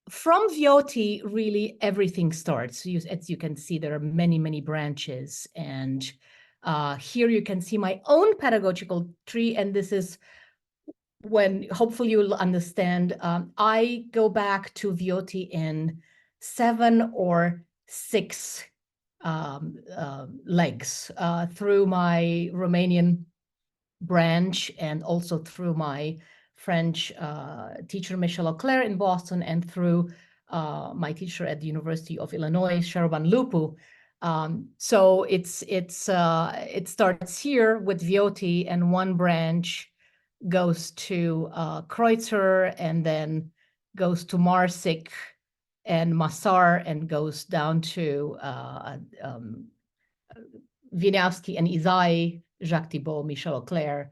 from Viotti, really everything starts. As you can see, there are many, many branches. And here you can see my own pedagogical tree. And this is when hopefully you'll understand. I go back to Viotti in 7 or 6 legs, through my Romanian branch, and also through my French teacher Michel Auclair in Boston, and through my teacher at the University of Illinois, Șerban Lupu. So it starts here with Viotti, and one branch goes to Kreutzer, and then goes to Marsic and Massar, and goes down to Wieniawski and Isai, Jacques Thibault, Michel Auclair.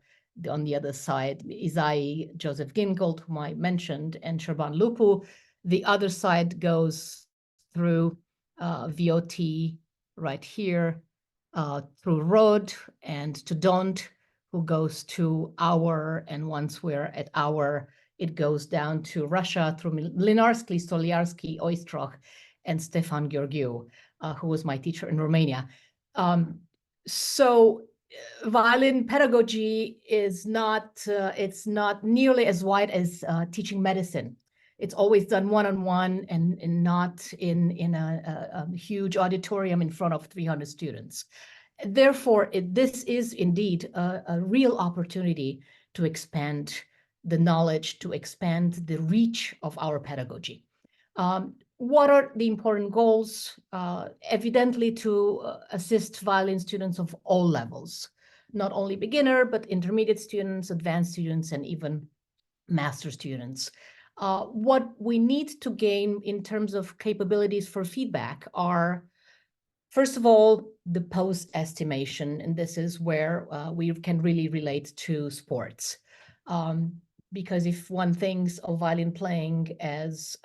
On the other side, Isai, Joseph Gingold, whom I mentioned, and Șerban Lupu. The other side goes through Viotti right here, through Rode and to Dont, who goes to Auer, and once we're at Auer, it goes down to Russia through Mlinarsky, Stoliarsky, Oistroch, and Stefan Gheorghiu, who was my teacher in Romania. So violin pedagogy is not, it's not nearly as wide as teaching medicine. It's always done one-on-one, and not in a huge auditorium in front of 300 students. Therefore, this is indeed a real opportunity to expand the knowledge, to expand the reach of our pedagogy. What are the important goals? Evidently to assist violin students of all levels, not only beginner, but intermediate students, advanced students, and even master students. What we need to gain in terms of capabilities for feedback are, first of all, the post estimation, and this is where we can really relate to sports. Because if one thinks of violin playing as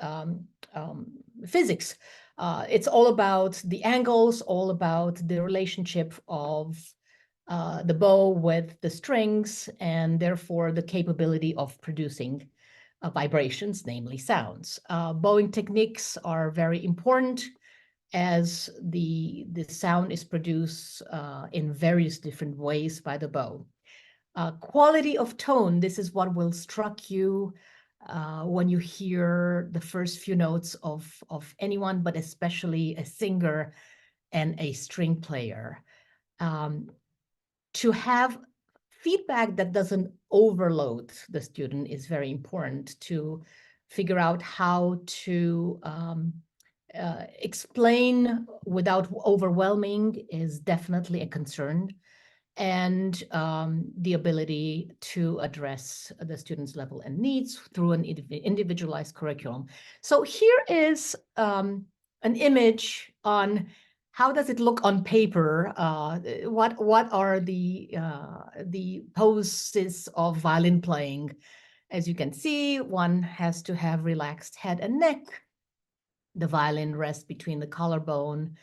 physics, it's all about the angles, all about the relationship of the bow with the strings, and therefore the capability of producing vibrations, namely sounds. Bowing techniques are very important, as the sound is produced in various different ways by the bow. Quality of tone, this is what will struck you when you hear the first few notes of anyone, but especially a singer and a string player. To have feedback that doesn't overload the student is very important. To figure out how to explain without overwhelming is definitely a concern. And the ability to address the student's level and needs through an individualized curriculum. So here is an image on how does it look on paper. What are the poses of violin playing? As you can see, one has to have relaxed head and neck. The violin rests between the collarbone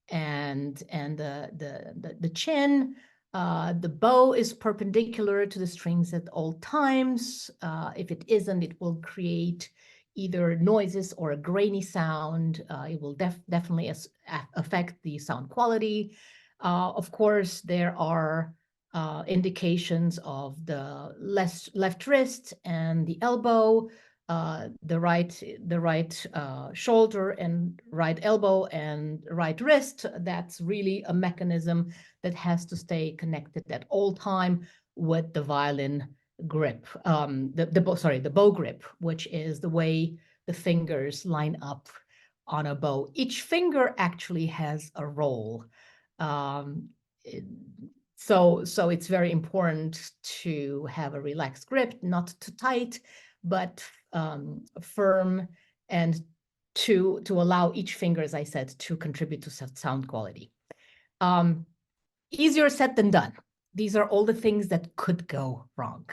and the chin. The bow is perpendicular to the strings at all times. If it isn't, it will create either noises or a grainy sound. It will definitely affect the sound quality. Of course, there are indications of the left wrist and the elbow, the right shoulder and right elbow and right wrist. That's really a mechanism that has to stay connected at all time with the violin grip, the bow grip, which is the way the fingers line up on a bow. Each finger actually has a role. So it's very important to have a relaxed grip, not too tight, but firm, and to allow each finger, as I said, to contribute to sound quality. Easier said than done. These are all the things that could go wrong.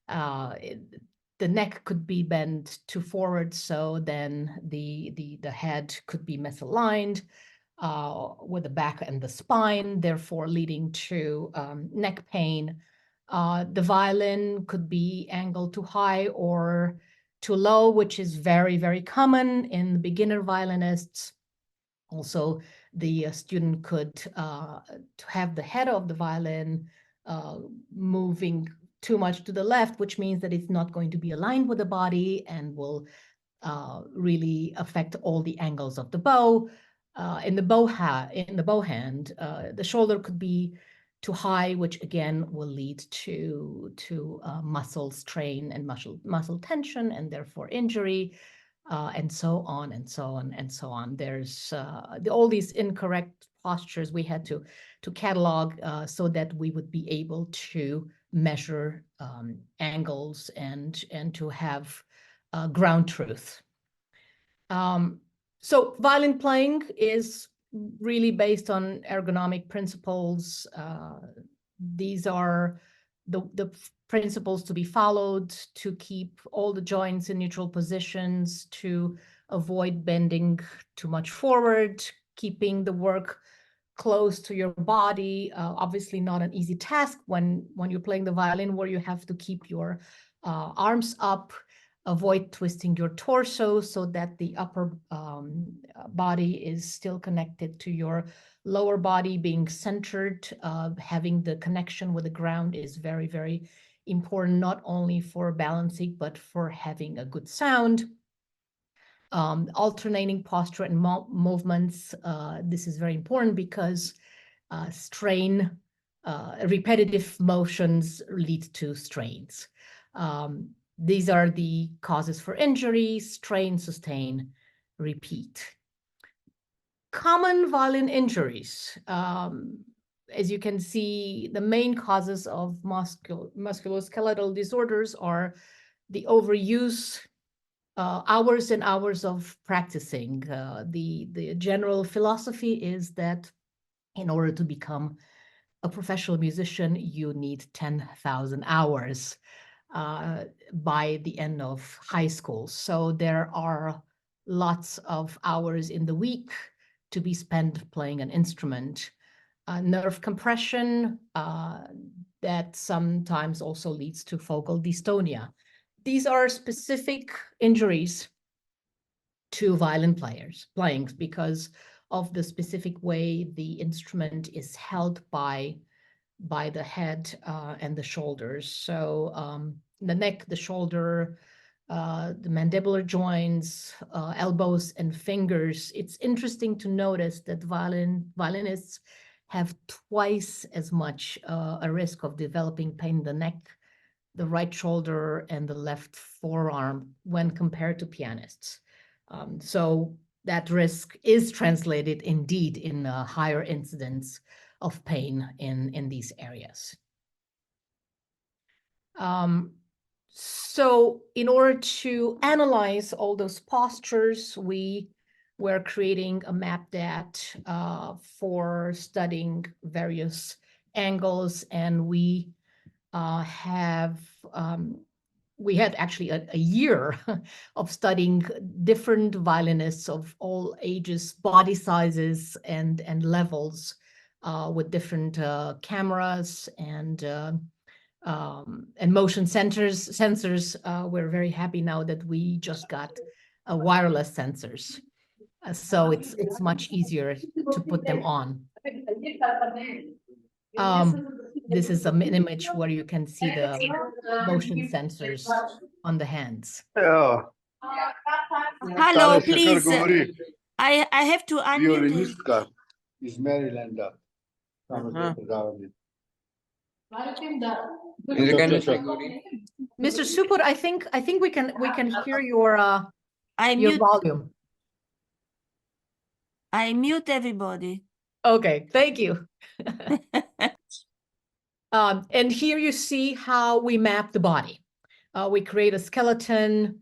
The neck could be bent too forward, so then the head could be misaligned with the back and the spine, therefore leading to neck pain. The violin could be angled too high or too low, which is very, very common in beginner violinists. Also, the student could have the head of the violin moving too much to the left, which means that it's not going to be aligned with the body and will really affect all the angles of the bow. In the bow hand, the shoulder could be too high, which again will lead to muscle strain and muscle tension, and therefore injury. And so on and so on and so on. There's all these incorrect postures we had to catalog so that we would be able to measure angles and to have ground truth. So violin playing is really based on ergonomic principles. These are the principles to be followed to keep all the joints in neutral positions, to avoid bending too much forward, keeping the work close to your body. Obviously not an easy task when you're playing the violin, where you have to keep your arms up, avoid twisting your torso so that the upper body is still connected to your lower body, being centered. Having the connection with the ground is very, very important, not only for balancing, but for having a good sound. Alternating posture and movements. This is very important because repetitive motions lead to strains. These are the causes for injury: strain, sustain, repeat. Common violin injuries. As you can see, the main causes of musculoskeletal disorders are the overuse, hours and hours of practicing. The general philosophy is that in order to become a professional musician, you need 10,000 hours by the end of high school. So there are lots of hours in the week to be spent playing an instrument. Nerve compression that sometimes also leads to focal dystonia. These are specific injuries to violin playing because of the specific way the instrument is held by the head and the shoulders. So the neck, the shoulder, the mandibular joints, elbows and fingers. It's interesting to notice that violinists have twice as much a risk of developing pain in the neck, the right shoulder, and the left forearm when compared to pianists. So that risk is translated indeed in a higher incidence of pain in these areas. So in order to analyze all those postures, we were creating a MATTHIAS for studying various angles, and we had actually a year of studying different violinists of all ages, body sizes, and levels with different cameras and motion sensors. We're very happy now that we just got wireless sensors, so it's much easier to put them on. This is an image where you can see the motion sensors on the hands. Evo, Hello, Tale se kar please. govori, I have to unmute. violinistka iz Marylanda. Tamo Aha. so predavali. Mr. Šuput, I think we can hear your I volume. mute everybody. Okay, thank you. And here you see how we map the body. We create a skeleton,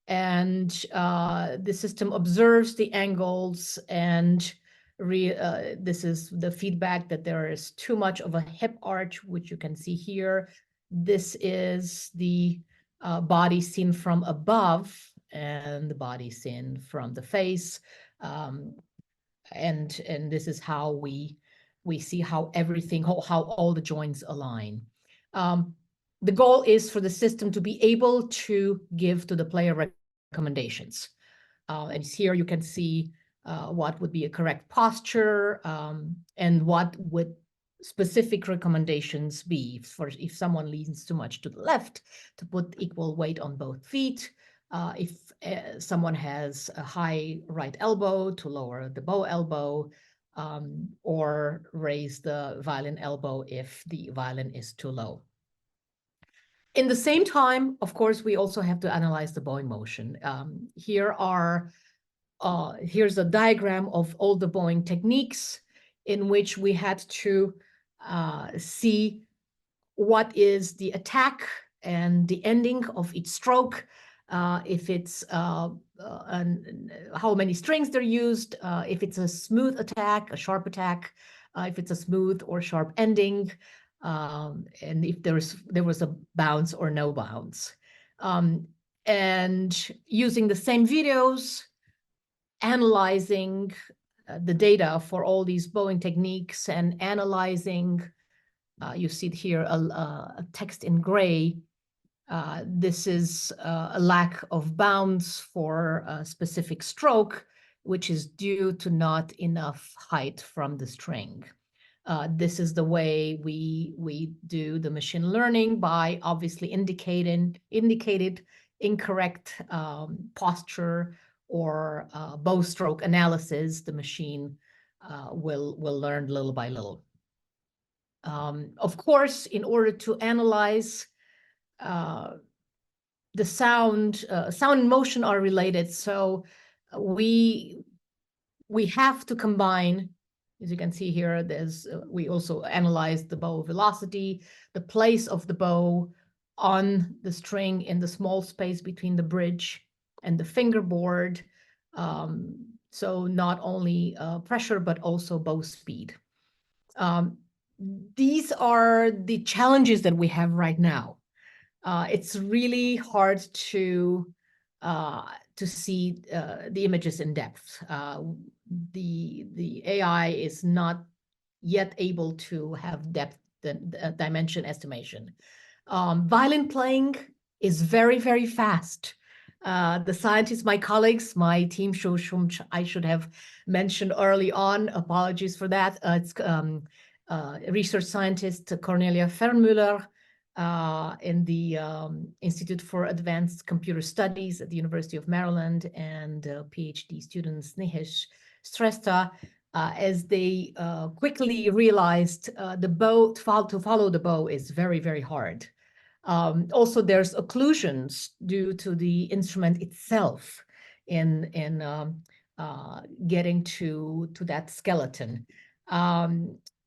and the system observes the angles, and this is the feedback that there is too much of a hip arch, which you can see here. This is the body seen from above, and the body seen from the face. And this is how we see how everything, how all the joints align. The goal is for the system to be able to give to the player recommendations. And here you can see what would be a correct posture, and what would specific recommendations be for if someone leans too much to the left, to put equal weight on both feet. If someone has a high right elbow, to lower the bow elbow, or raise the violin elbow if the violin is too low. In the same time, of course, we also have to analyze the bowing motion. Here's a diagram of all the bowing techniques in which we had to see what is the attack and the ending of each stroke, if it's how many strings they're used, if it's a smooth attack, a sharp attack, if it's a smooth or sharp ending, and if there was a bounce or no bounce. And using the same videos, analyzing the data for all these bowing techniques and analyzing, you see here a text in gray. This is a lack of bounce for a specific stroke, which is due to not enough height from the string. This is the way we do the machine learning, by obviously indicated incorrect posture or bow stroke analysis. The machine will learn little by little. Of course, in order to analyze the sound and motion are related, so we have to combine. As you can see here, we also analyze the bow velocity, the place of the bow on the string in the small space between the bridge and the fingerboard. So not only pressure, but also bow speed. These are the challenges that we have right now. It's really hard to see the images in depth. The AI is not yet able to have depth dimension estimation. Violin playing is very, very fast. The scientists, my colleagues, my team, whom I should have mentioned early on, apologies for that. It's research scientist Cornelia Fernmüller, in the Institute for Advanced Computer Studies at the University of Maryland, and PhD students Nihesh Shrestha, as they quickly realized the bow, to follow the bow is very, very hard. Also, there's occlusions due to the instrument itself in getting to that skeleton.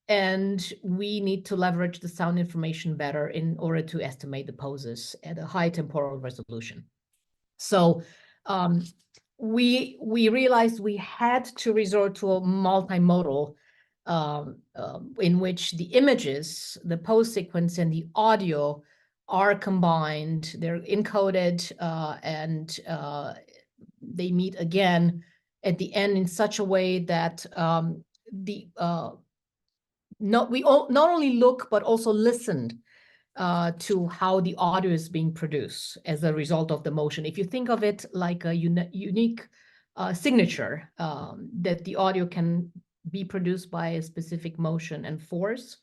And we need to leverage the sound information better in order to estimate the poses at a high temporal resolution. So we realized we had to resort to a multimodal in which the images, the pose sequence, and the audio are combined. They're encoded and they meet again at the end in such a way that we not only look but also listen to how the audio is being produced as a result of the motion. If you think of it like a unique signature, that the audio can be produced by a specific motion and force.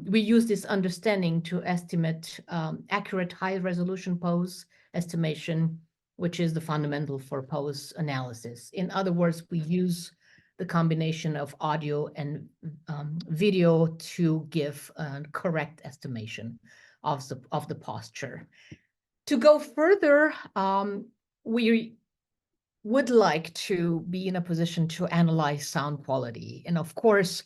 We use this understanding to estimate accurate high-resolution pose estimation, which is the fundamental for pose analysis. In other words, we use the combination of audio and video to give a correct estimation of the posture. To go further, we would like to be in a position to analyze sound quality. And of course,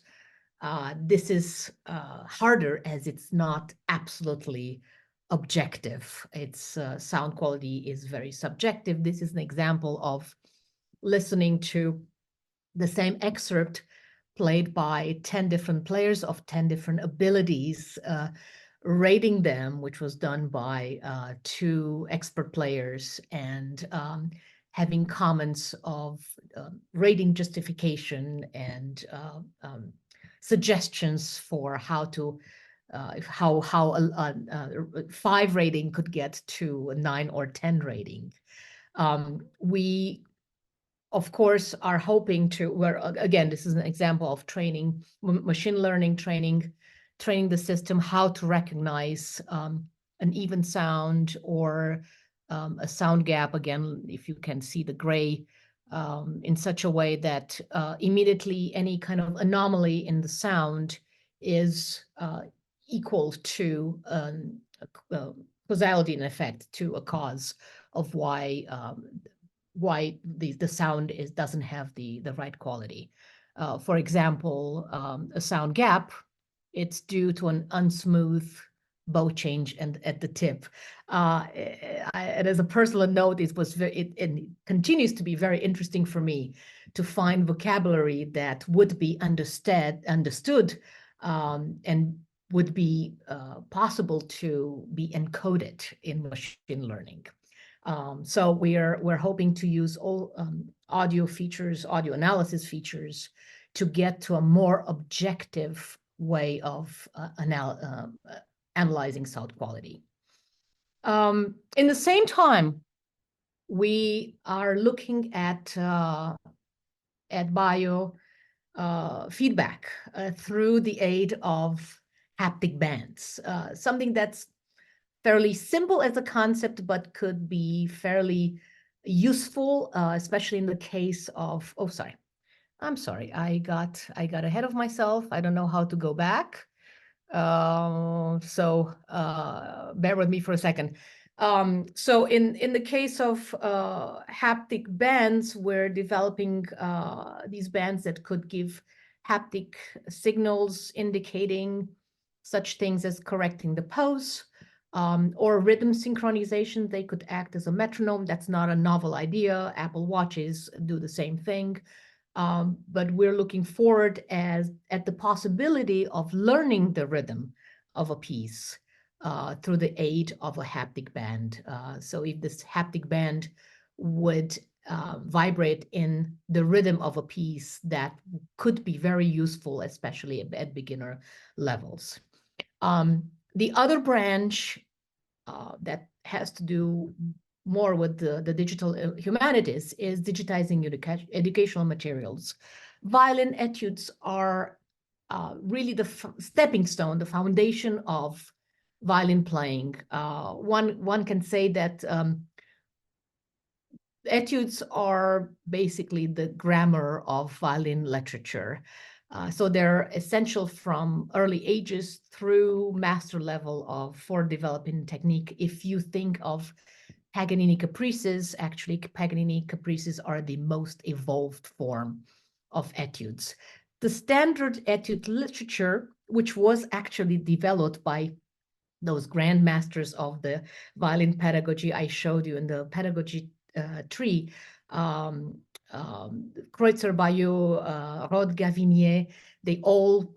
this is harder as it's not absolutely objective. Its sound quality is very subjective. This is an example of listening to the same excerpt played by 10 different players of 10 different abilities, rating them, which was done by 2 expert players, and having comments of rating justification and suggestions for how to how a 5 rating could get to a 9 or 10 rating. We of course are hoping to, where again, this is an example of training, machine learning training the system how to recognize an even sound or a sound gap, again, if you can see the gray, in such a way that immediately any kind of anomaly in the sound is equal to causality in effect to a cause of why the sound doesn't have the right quality. For example, a sound gap, it's due to an unsmooth bow change and at the tip. And as a personal note, it continues to be very interesting for me to find vocabulary that would be understood and would be possible to be encoded in machine learning. So we're hoping to use all audio features, audio analysis features, to get to a more objective way of analyzing sound quality. In the same time, we are looking at bio feedback through the aid of haptic bands, something that's fairly simple as a concept, but could be fairly useful, especially in the case of, oh, sorry. I'm sorry, I got ahead of myself. I don't know how to go back. So bear with me for a second. So in the case of haptic bands, we're developing these bands that could give haptic signals indicating such things as correcting the pose, or rhythm synchronization. They could act as a metronome. That's not a novel idea. Apple Watches do the same thing. But we're looking forward at the possibility of learning the rhythm of a piece through the aid of a haptic band. So if this haptic band would vibrate in the rhythm of a piece, that could be very useful, especially at beginner levels. The other branch that has to do more with the digital humanities is digitizing educational materials. Violin etudes are really the stepping stone, the foundation of violin playing. One can say that etudes are basically the grammar of violin literature. So they're essential from early ages through master level for developing technique. If you think of Paganini caprices, actually Paganini caprices are the most evolved form of etudes. The standard etude literature, which was actually developed by those grandmasters of the violin pedagogy I showed you in the pedagogy tree, Kreutzer, Bayeux, Rode, Gavinier, they all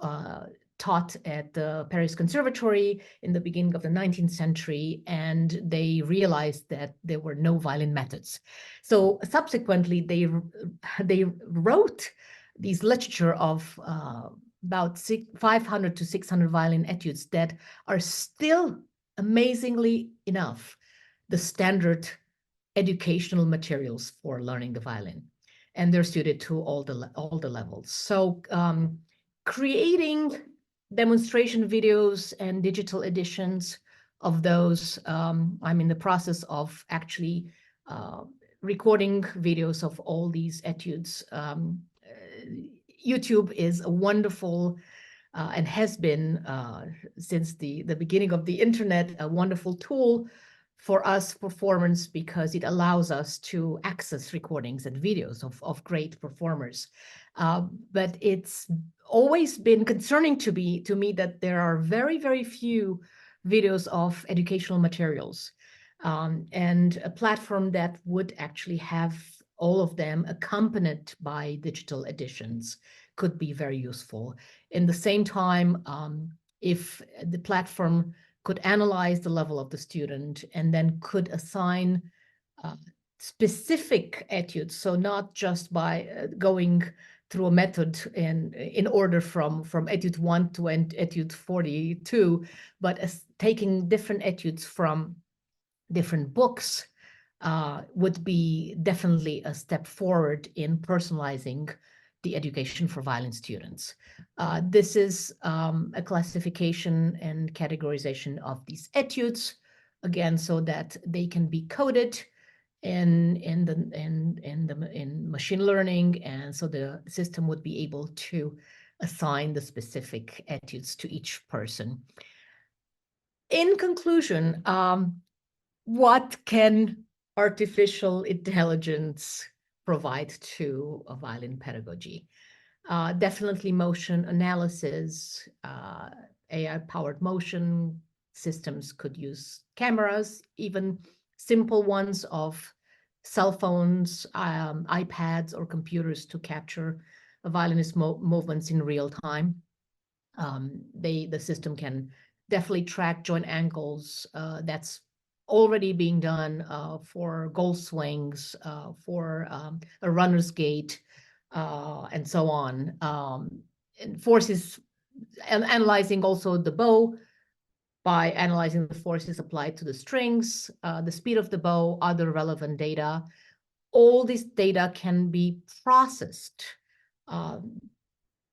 taught at the Paris Conservatory in the beginning of the 19th century, and they realized that there were no violin methods. So subsequently, they wrote these literature of about 500 to 600 violin etudes that are still amazingly enough the standard educational materials for learning the violin, and they're suited to all the levels. So creating demonstration videos and digital editions of those, I'm in the process of actually recording videos of all these etudes. YouTube is a wonderful and has been since the beginning of the internet a wonderful tool for us performers, because it allows us to access recordings and videos of great performers. But it's always been concerning to me that there are very, very few videos of educational materials, and a platform that would actually have all of them accompanied by digital editions could be very useful. In the same time, if the platform could analyze the level of the student and then could assign specific etudes, so not just by going through a method in order from etude 1 to etude 42, but as taking different etudes from different books would be definitely a step forward in personalizing the education for violin students. This is a classification and categorization of these etudes, again, so that they can be coded in machine learning, and so the system would be able to assign the specific etudes to each person. In conclusion, what can artificial intelligence provide to a violin pedagogy? Definitely motion analysis, AI-powered motion systems could use cameras, even simple ones of cell phones, iPads, or computers to capture a violinist's movements in real time. The system can definitely track joint angles. That's already being done for goal swings, for a runner's gait, and so on. And forces, and analyzing also the bow by analyzing the forces applied to the strings, the speed of the bow, other relevant data. All this data can be processed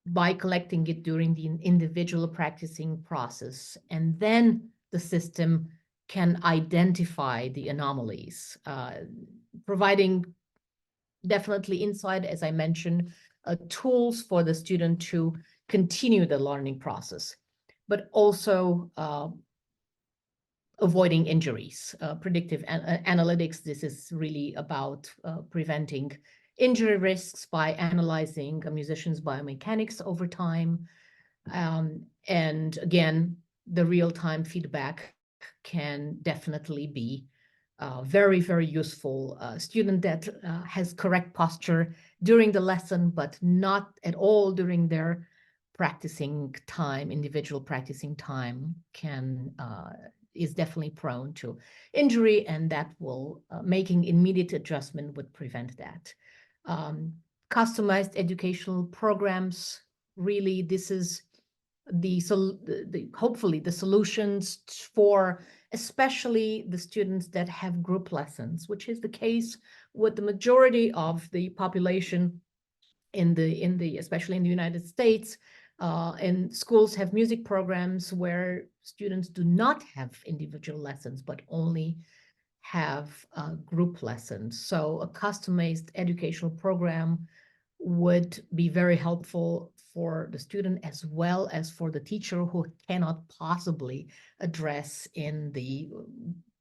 by collecting it during the individual practicing process, and then the system can identify the anomalies, providing definitely insight, as I mentioned, tools for the student to continue the learning process, but also avoiding injuries. Predictive analytics, this is really about preventing injury risks by analyzing a musician's biomechanics over time. And again, the real-time feedback can definitely be very, very useful. A student that has correct posture during the lesson, but not at all during their practicing time, individual practicing time, is definitely prone to injury, and that will making immediate adjustment would prevent that. Customized educational programs, really, this is hopefully the solutions for especially the students that have group lessons, which is the case with the majority of the population in the especially in the United States. And schools have music programs where students do not have individual lessons, but only have group lessons. So a customized educational program would be very helpful for the student as well as for the teacher who cannot possibly address in the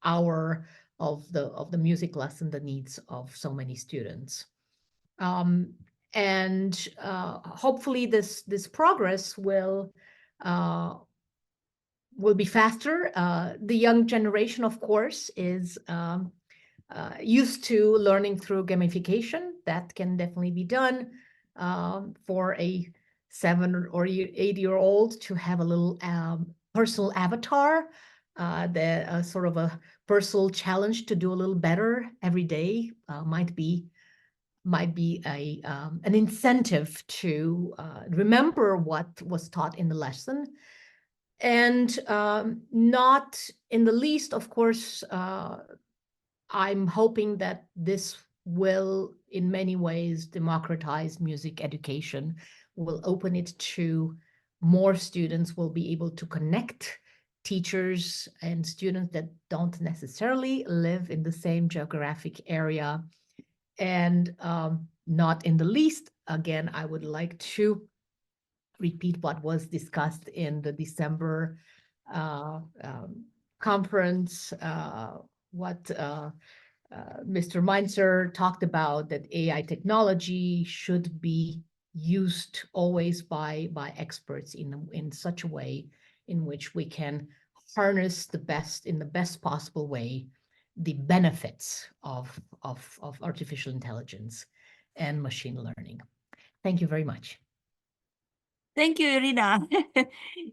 hour of the music lesson the needs of so many students. And hopefully this progress will be faster. The young generation, of course, is used to learning through gamification. That can definitely be done. For a 7 or 8-year-old to have a little personal avatar, the sort of a personal challenge to do a little better every day might be an incentive to remember what was taught in the lesson. And not in the least, of course, I'm hoping that this will in many ways democratize music education, will open it to more students, will be able to connect teachers and students that don't necessarily live in the same geographic area. And not in the least, again, I would like to repeat what was discussed in the December conference, what Mr. Mainzer talked about, that AI technology should be used always by experts in such a way in which we can harness in the best possible way the benefits of artificial intelligence and machine learning. Thank you very much. Thank you, Irina.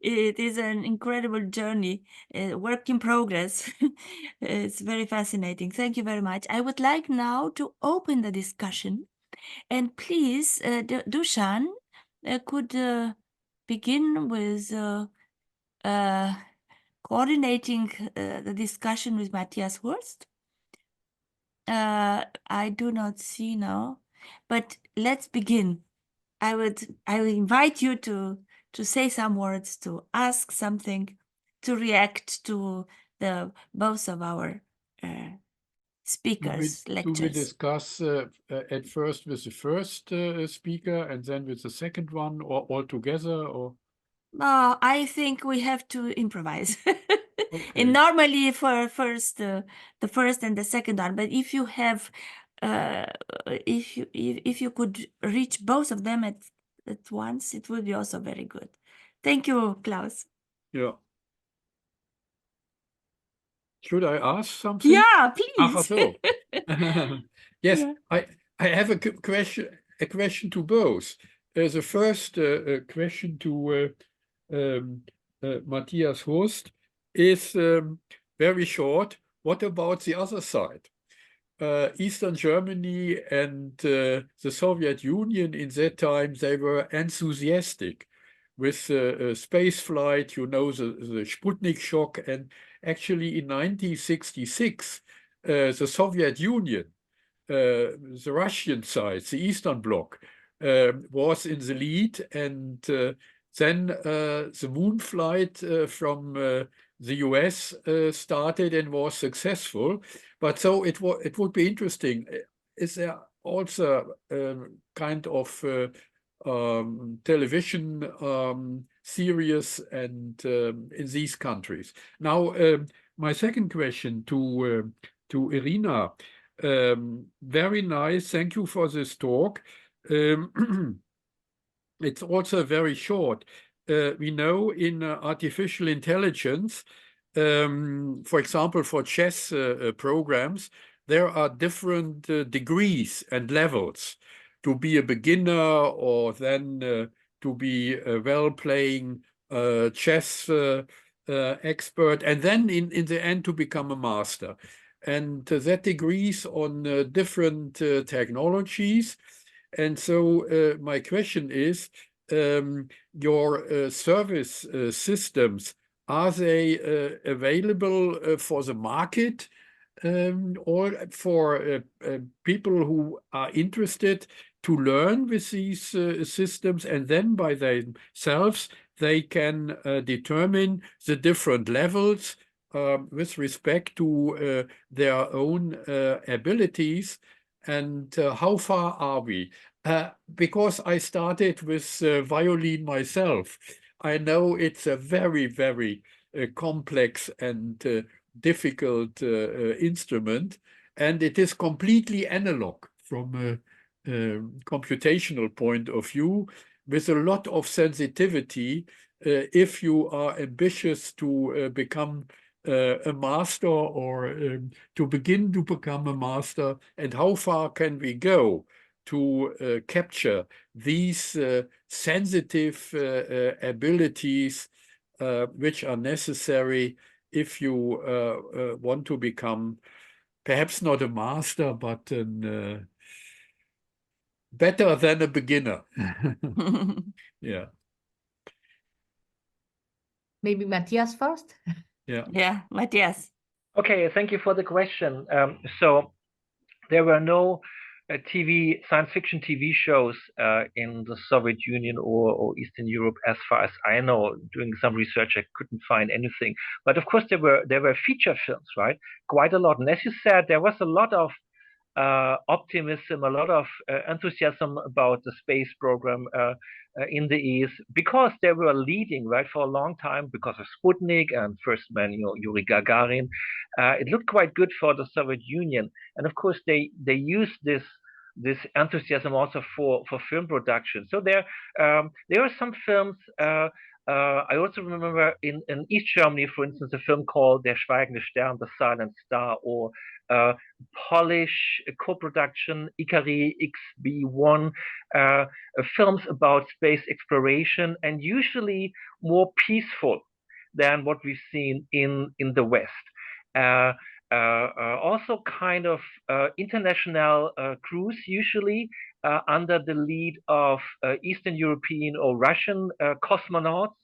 It is an incredible journey, work in progress. It's very fascinating. Thank you very much. I would like now to open the discussion. And please, Dušan could begin with coordinating the discussion with MATTHIAS HURST. I do not see now, but let's begin. I will invite you to say some words, to ask something, to react to the both of our speakers' Do we lectures. discuss at first with the first speaker and then with the second one, or all together, or? I think we have to improvise. Okay. And normally for first the first and the second one, but if you have if you could reach both of them at once, it would be also very good. Thank you, Klaus. Yeah. Should I ask something? Yeah, Ah, please. so. Yes, Yeah. I have a question to both. The first question to MATTHIAS HURST is very short. What about the other side? Eastern Germany and the Soviet Union in that time, they were enthusiastic with space flight, you know, the Sputnik shock. And actually in 1966, the Soviet Union, the Russian side, the Eastern Bloc, was in the lead. And then the moon flight from the US started and was successful. But so it would be interesting. Is there also kind of television series and in these countries? Now, my second question to IRINA. Very nice. Thank you for this talk. It's also very short. We know in artificial intelligence, for example, for chess programs, there are different degrees and levels. To be a beginner, or then to be a well-playing chess expert, and then in the end to become a master. And that degrees on different technologies. And so my question is, your service systems, are they available for the market or for people who are interested to learn with these systems, and then by themselves they can determine the different levels with respect to their own abilities and how far are we. Because I started with violin myself, I know it's a very, very complex and difficult instrument, and it is completely analog from a computational point of view, with a lot of sensitivity if you are ambitious to become a master or to begin to become a master, and how far can we go to capture these sensitive abilities which are necessary if you want to become perhaps not a master, but better than a beginner. Yeah. Maybe Matthias first? Yeah. Yeah, Matthias. Okay, thank you for the question. So there were no science fiction TV shows in the Soviet Union or Eastern Europe, as far as I know. Doing some research, I couldn't find anything. But of course, there were feature films, right? Quite a lot. And as you said, there was a lot of optimism, a lot of enthusiasm about the space program in the East, because they were leading, right, for a long time, because of Sputnik and first man, Yuri Gagarin. It looked quite good for the Soviet Union, and of course they used this enthusiasm also for film production. So there are some films. I also remember in East Germany, for instance, a film called Der Schweigende Stern, The Silent Star, or Polish co-production Ikari XB1, films about space exploration, and usually more peaceful than what we've seen in the West. Also kind of international crews, usually under the lead of Eastern European or Russian cosmonauts.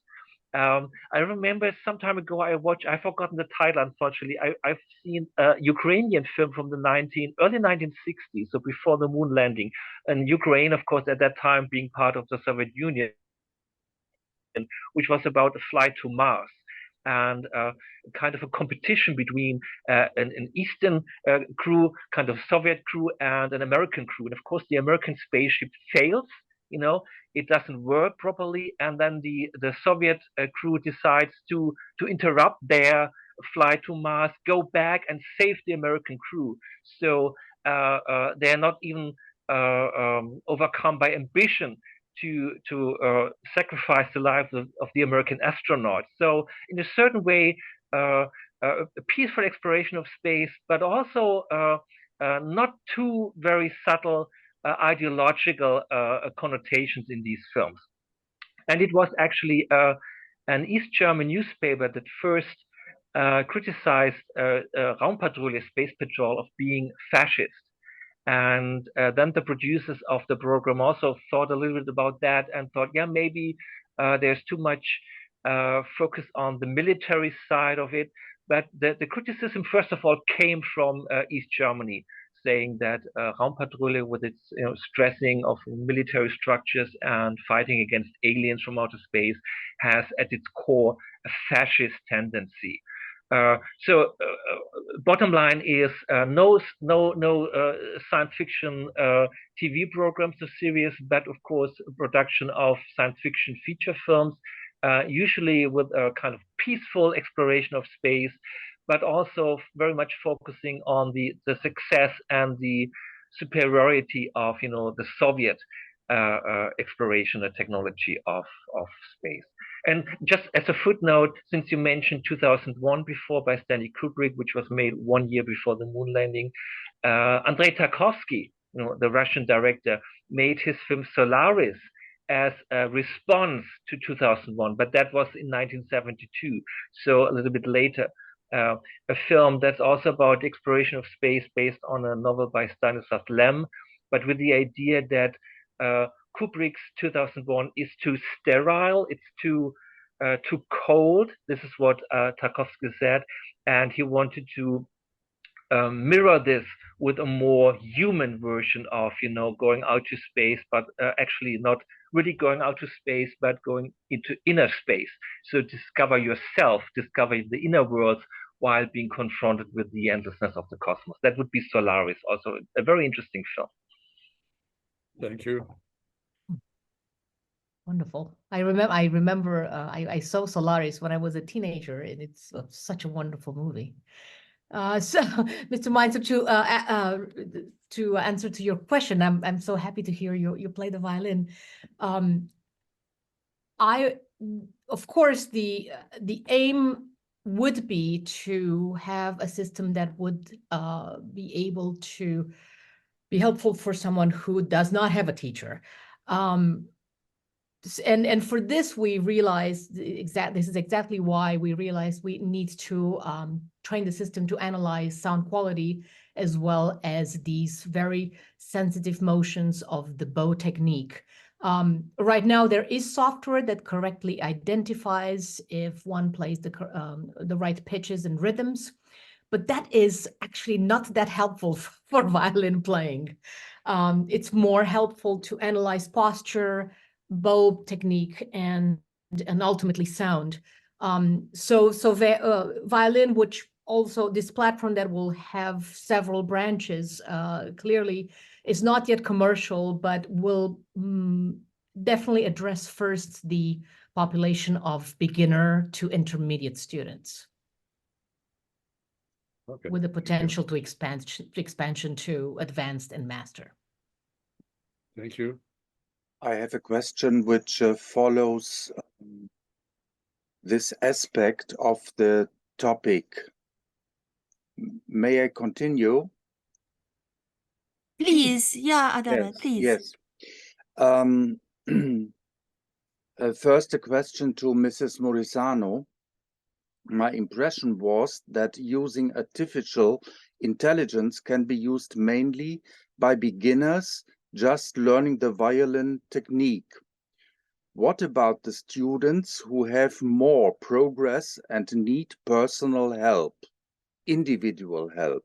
I remember some time ago I've forgotten the title, unfortunately. I've seen a Ukrainian film from the early 1960s, so before the moon landing. And Ukraine, of course, at that time being part of the Soviet Union, which was about a flight to Mars. And kind of a competition between an Eastern crew, kind of Soviet crew, and an American crew. And of course, the American spaceship fails. It doesn't work properly, and then the Soviet crew decides to interrupt their flight to Mars, go back and save the American crew. So they're not even overcome by ambition to sacrifice the lives of the American astronauts. So in a certain way, a peaceful exploration of space, but also not too very subtle ideological connotations in these films. And it was actually an East German newspaper that first criticized Raumpatrouille, Space Patrol, of being fascist. And then the producers of the program also thought a little bit about that and thought, yeah, maybe there's too much focus on the military side of it. But the criticism, first of all, came from East Germany, saying that Raumpatrouille, with its stressing of military structures and fighting against aliens from outer space, has at its core a fascist tendency. So bottom line is no science fiction TV programs or series, but of course production of science fiction feature films, usually with a kind of peaceful exploration of space, but also very much focusing on the success and the superiority of the Soviet exploration and technology of space. And just as a footnote, since you mentioned 2001 before by Stanley Kubrick, which was made 1 year before the moon landing, Andrei Tarkovsky, the Russian director, made his film Solaris as a response to 2001, but that was in 1972, so a little bit later. A film that's also about exploration of space based on a novel by Stanisław Lem, but with the idea that Kubrick's 2001 is too sterile, it's too cold. This is what Tarkovsky said, and he wanted to mirror this with a more human version of, going out to space, but actually not really going out to space, but going into inner space. So discover yourself, discover the inner worlds while being confronted with the endlessness of the cosmos. That would be Solaris, also a very interesting film. Thank you. Wonderful. I remember I saw Solaris when I was a teenager, and it's such a wonderful movie. So, Mr. Mainzer, to answer to your question, I'm so happy to hear you play the violin. Of course, the aim would be to have a system that would be able to be helpful for someone who does not have a teacher. And for this, we realized this is exactly why we realized we need to train the system to analyze sound quality, as well as these very sensitive motions of the bow technique. Right now, there is software that correctly identifies if one plays the right pitches and rhythms, but that is actually not that helpful for violin playing. It's more helpful to analyze posture, bow technique, and ultimately sound. Violin, which also this platform that will have several branches, clearly is not yet commercial, but will definitely address first the population of beginner to intermediate students. Okay. With the potential to expansion to advanced and master. Thank you. I have a question which follows this aspect of the topic. May I continue? Please, yeah, Adama, Yes, please. yes. First, a question to Mrs. MURESANU. My impression was that using artificial intelligence can be used mainly by beginners just learning the violin technique. What about the students who have more progress and need personal help, individual help?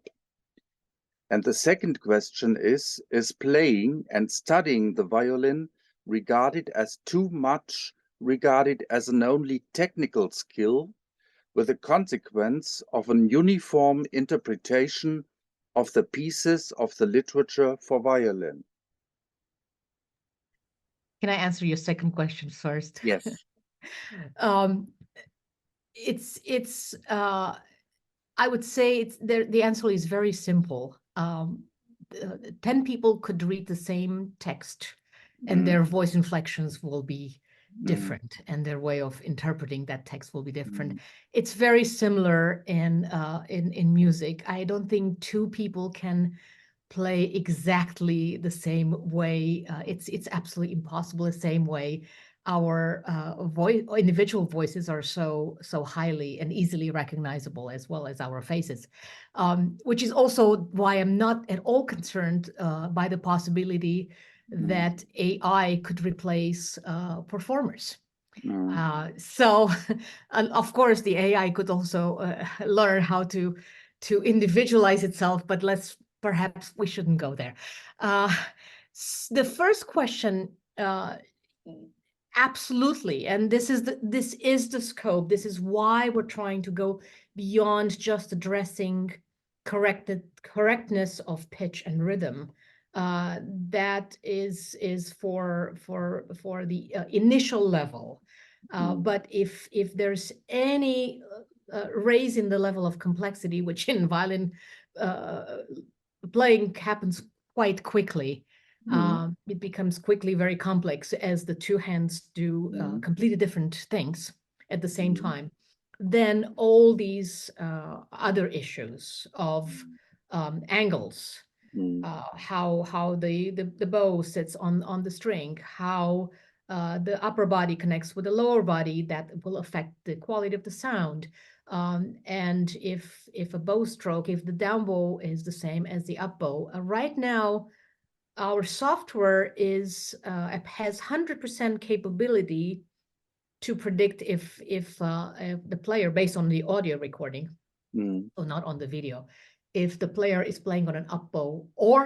And the second question is playing and studying the violin regarded as too much, regarded as an only technical skill, with the consequence of an uniform interpretation of the pieces of the literature for violin? Can I answer your second question first? Yes. I would say the answer is very simple. 10 people could read the same text, and their voice inflections will be different, and their way of interpreting that text will be different. It's very similar in music. I don't think two people can play exactly the same way. It's absolutely impossible the same way. Our individual voices are so highly and easily recognizable, as well as our faces, which is also why I'm not at all concerned by the possibility that AI could replace performers. So, of course, the AI could also learn how to individualize itself, but perhaps we shouldn't go there. The first question, absolutely, and this is the scope. This is why we're trying to go beyond just addressing correctness of pitch and rhythm. That is for the initial level. But if there's any raise in the level of complexity, which in violin playing happens quite quickly, it becomes quickly very complex as the two hands do completely different things at the same time. Then all these other issues of angles, how the bow sits on the string, how the upper body connects with the lower body, that will affect the quality of the sound. And if a bow stroke, if the down bow is the same as the up bow, right now our software has 100% capability to predict if the player, based on the audio recording, so not on the video, if the player is playing on an up bow or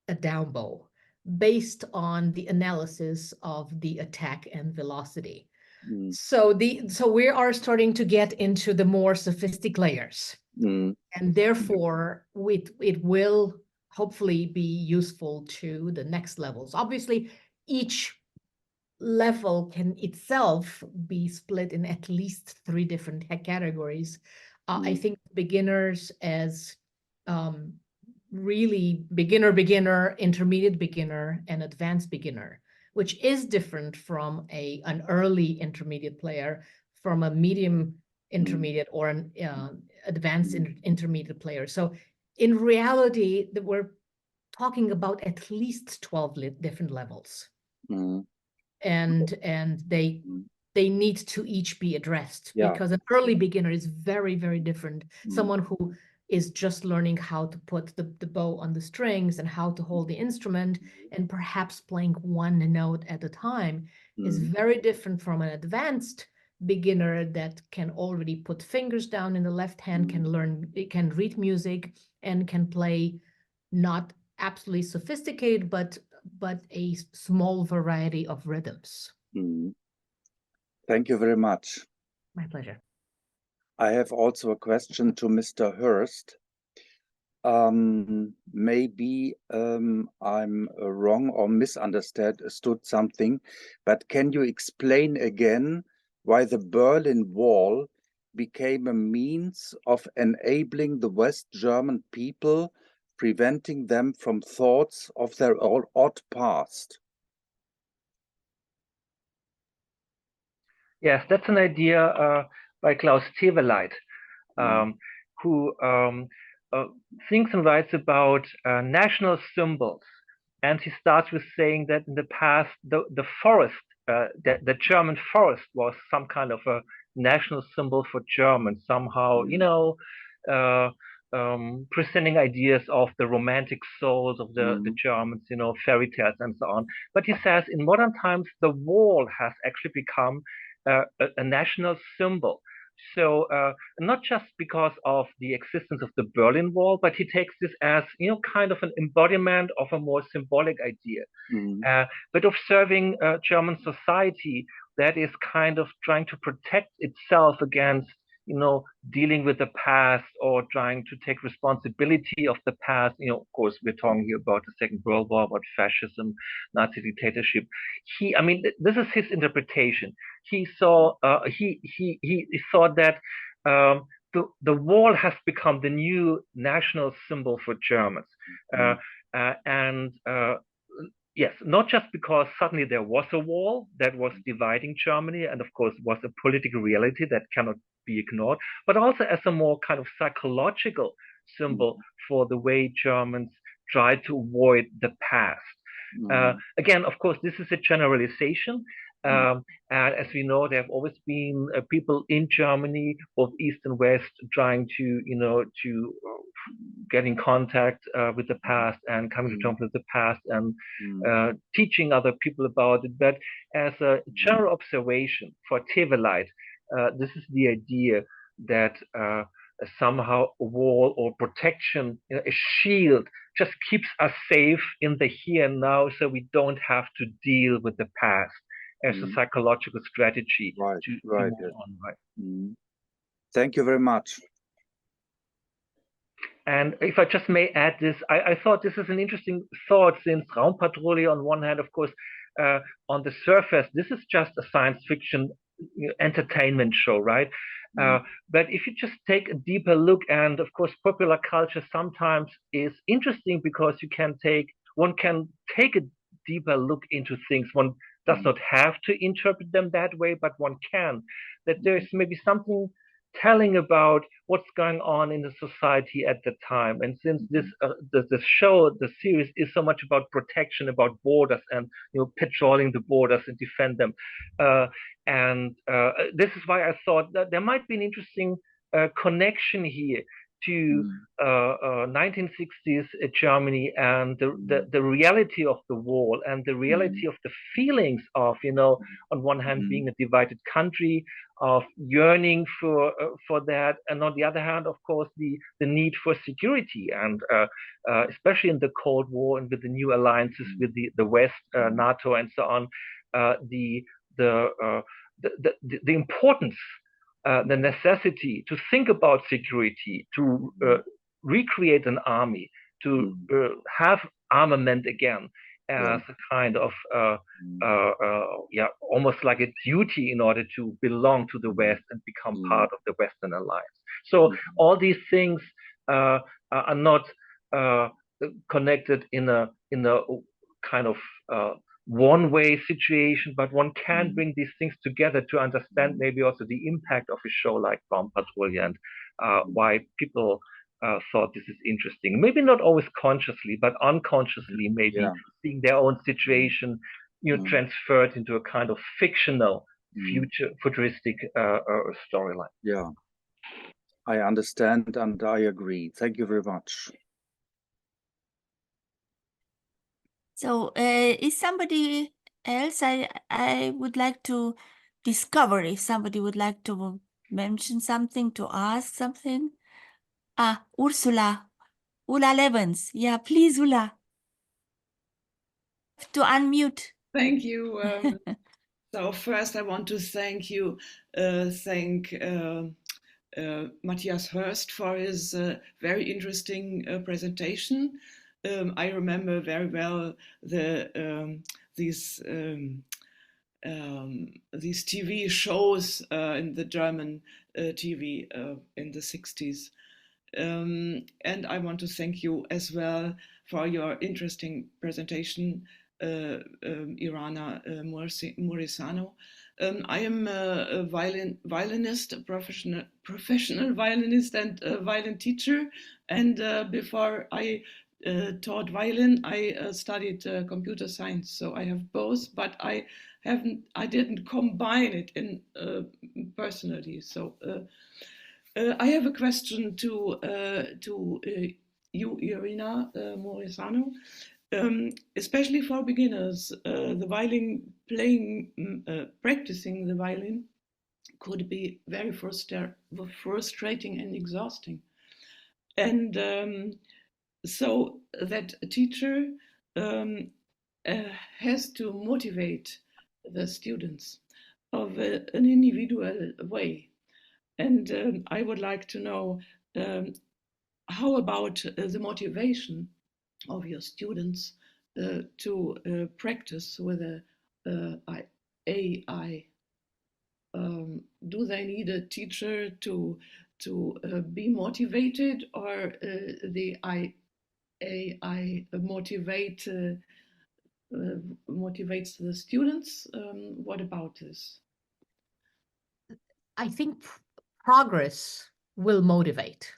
a down bow, based on the analysis of the attack and velocity. So we are starting to get into the more sophisticated layers, and therefore it will hopefully be useful to the next levels. Obviously, each level can itself be split in at least 3 different categories. I think beginners as really beginner, intermediate beginner, and advanced beginner, which is different from an early intermediate player, from a medium intermediate or an advanced intermediate player. So in reality, we're talking about at least 12 different levels. And they need to each be addressed, because an early beginner is very, very different. Someone who is just learning how to put the bow on the strings and how to hold the instrument and perhaps playing one note at a time is very different from an advanced beginner that can already put fingers down in the left hand, can read music, and can play not absolutely sophisticated, but a small variety of rhythms. Thank you very much. My pleasure. I have also a question to Mr. HURST. Maybe I'm wrong or misunderstood something, but can you explain again why the Berlin Wall became a means of enabling the West German people, preventing them from thoughts of their odd past? Yes, that's an idea by Klaus, who thinks and writes about national symbols. And he starts with saying that in the past, the forest, the German forest was some kind of a national symbol for Germans, somehow, presenting ideas of the romantic souls of the Germans, fairy tales and so on. But he says in modern times, the wall has actually become a national symbol. So not just because of the existence of the Berlin Wall, but he takes this as, kind of an embodiment of a more symbolic idea. But observing German society that is kind of trying to protect itself against, dealing with the past or trying to take responsibility of the past. Of course, we're talking here about the Second World War, about fascism, Nazi dictatorship. This is his interpretation. He saw, he thought that the wall has become the new national symbol for Germans. Yes, not just because suddenly there was a wall that was dividing Germany and of course was a political reality that cannot be ignored, but also as a more kind of psychological symbol for the way Germans try to avoid the past. Again, of course, this is a generalization. And as we know, there have always been people in Germany, both East and West, trying to, to get in contact with the past and coming to terms with the past and teaching other people about it. But as a general observation for Teveleit, this is the idea that somehow a wall or protection, a shield, just keeps us safe in the here and now, so we don't have to deal with the past as a psychological strategy to move on. Thank you very much. And if I just may add this, I thought this is an interesting thought, since Raumpatrouille, on one hand, of course, on the surface, this is just a science fiction entertainment show, right? But if you just take a deeper look, and of course, popular culture sometimes is interesting because one can take a deeper look into things. One does not have to interpret them that way, but one can. That there's maybe something telling about what's going on in the society at the time. And since this the show, the series, is so much about protection, about borders, and patrolling the borders and defend them, and this is why I thought that there might be an interesting connection here to 1960s Germany and the reality of the wall and the reality of the feelings of, on one hand being a divided country, of yearning for that, and on the other hand, of course, the need for security, and especially in the Cold War and with the new alliances with the West, NATO, and so on, the importance, the necessity to think about security, to recreate an army, to have armament again as a kind of almost like a duty in order to belong to the West and become part of the Western alliance. So all these things are not connected in a kind of one-way situation, but one can bring these things together to understand maybe also the impact of a show like Raumpatrouille and why people thought this is interesting. Maybe not always consciously, but unconsciously, maybe seeing their own situation, transferred into a kind of fictional, futuristic storyline. Yeah, I understand and I agree. Thank you very much. So is somebody else, I would like to discover if somebody would like to mention something, to ask something. Ursula Levens. Yeah, please, Ulla. To unmute. Thank you. So first I want to thank you, MATTHIAS HURST for his very interesting presentation. I remember very well these TV shows in the German TV in the 60s. And I want to thank you as well for your interesting presentation, IRINA MURESANU. I am a violinist, a professional violinist and a violin teacher. And before I taught violin, I studied computer science. So I have both, but I didn't combine it in personally. So I have a question to you, IRINA MURESANU. Especially for beginners, the violin playing, practicing the violin could be very frustrating and exhausting. And so that a teacher has to motivate the students of an individual way. And I would like to know how about the motivation of your students to practice with AI. Do they need a teacher to be motivated, or the AI motivates the students? What about this? I think progress will motivate.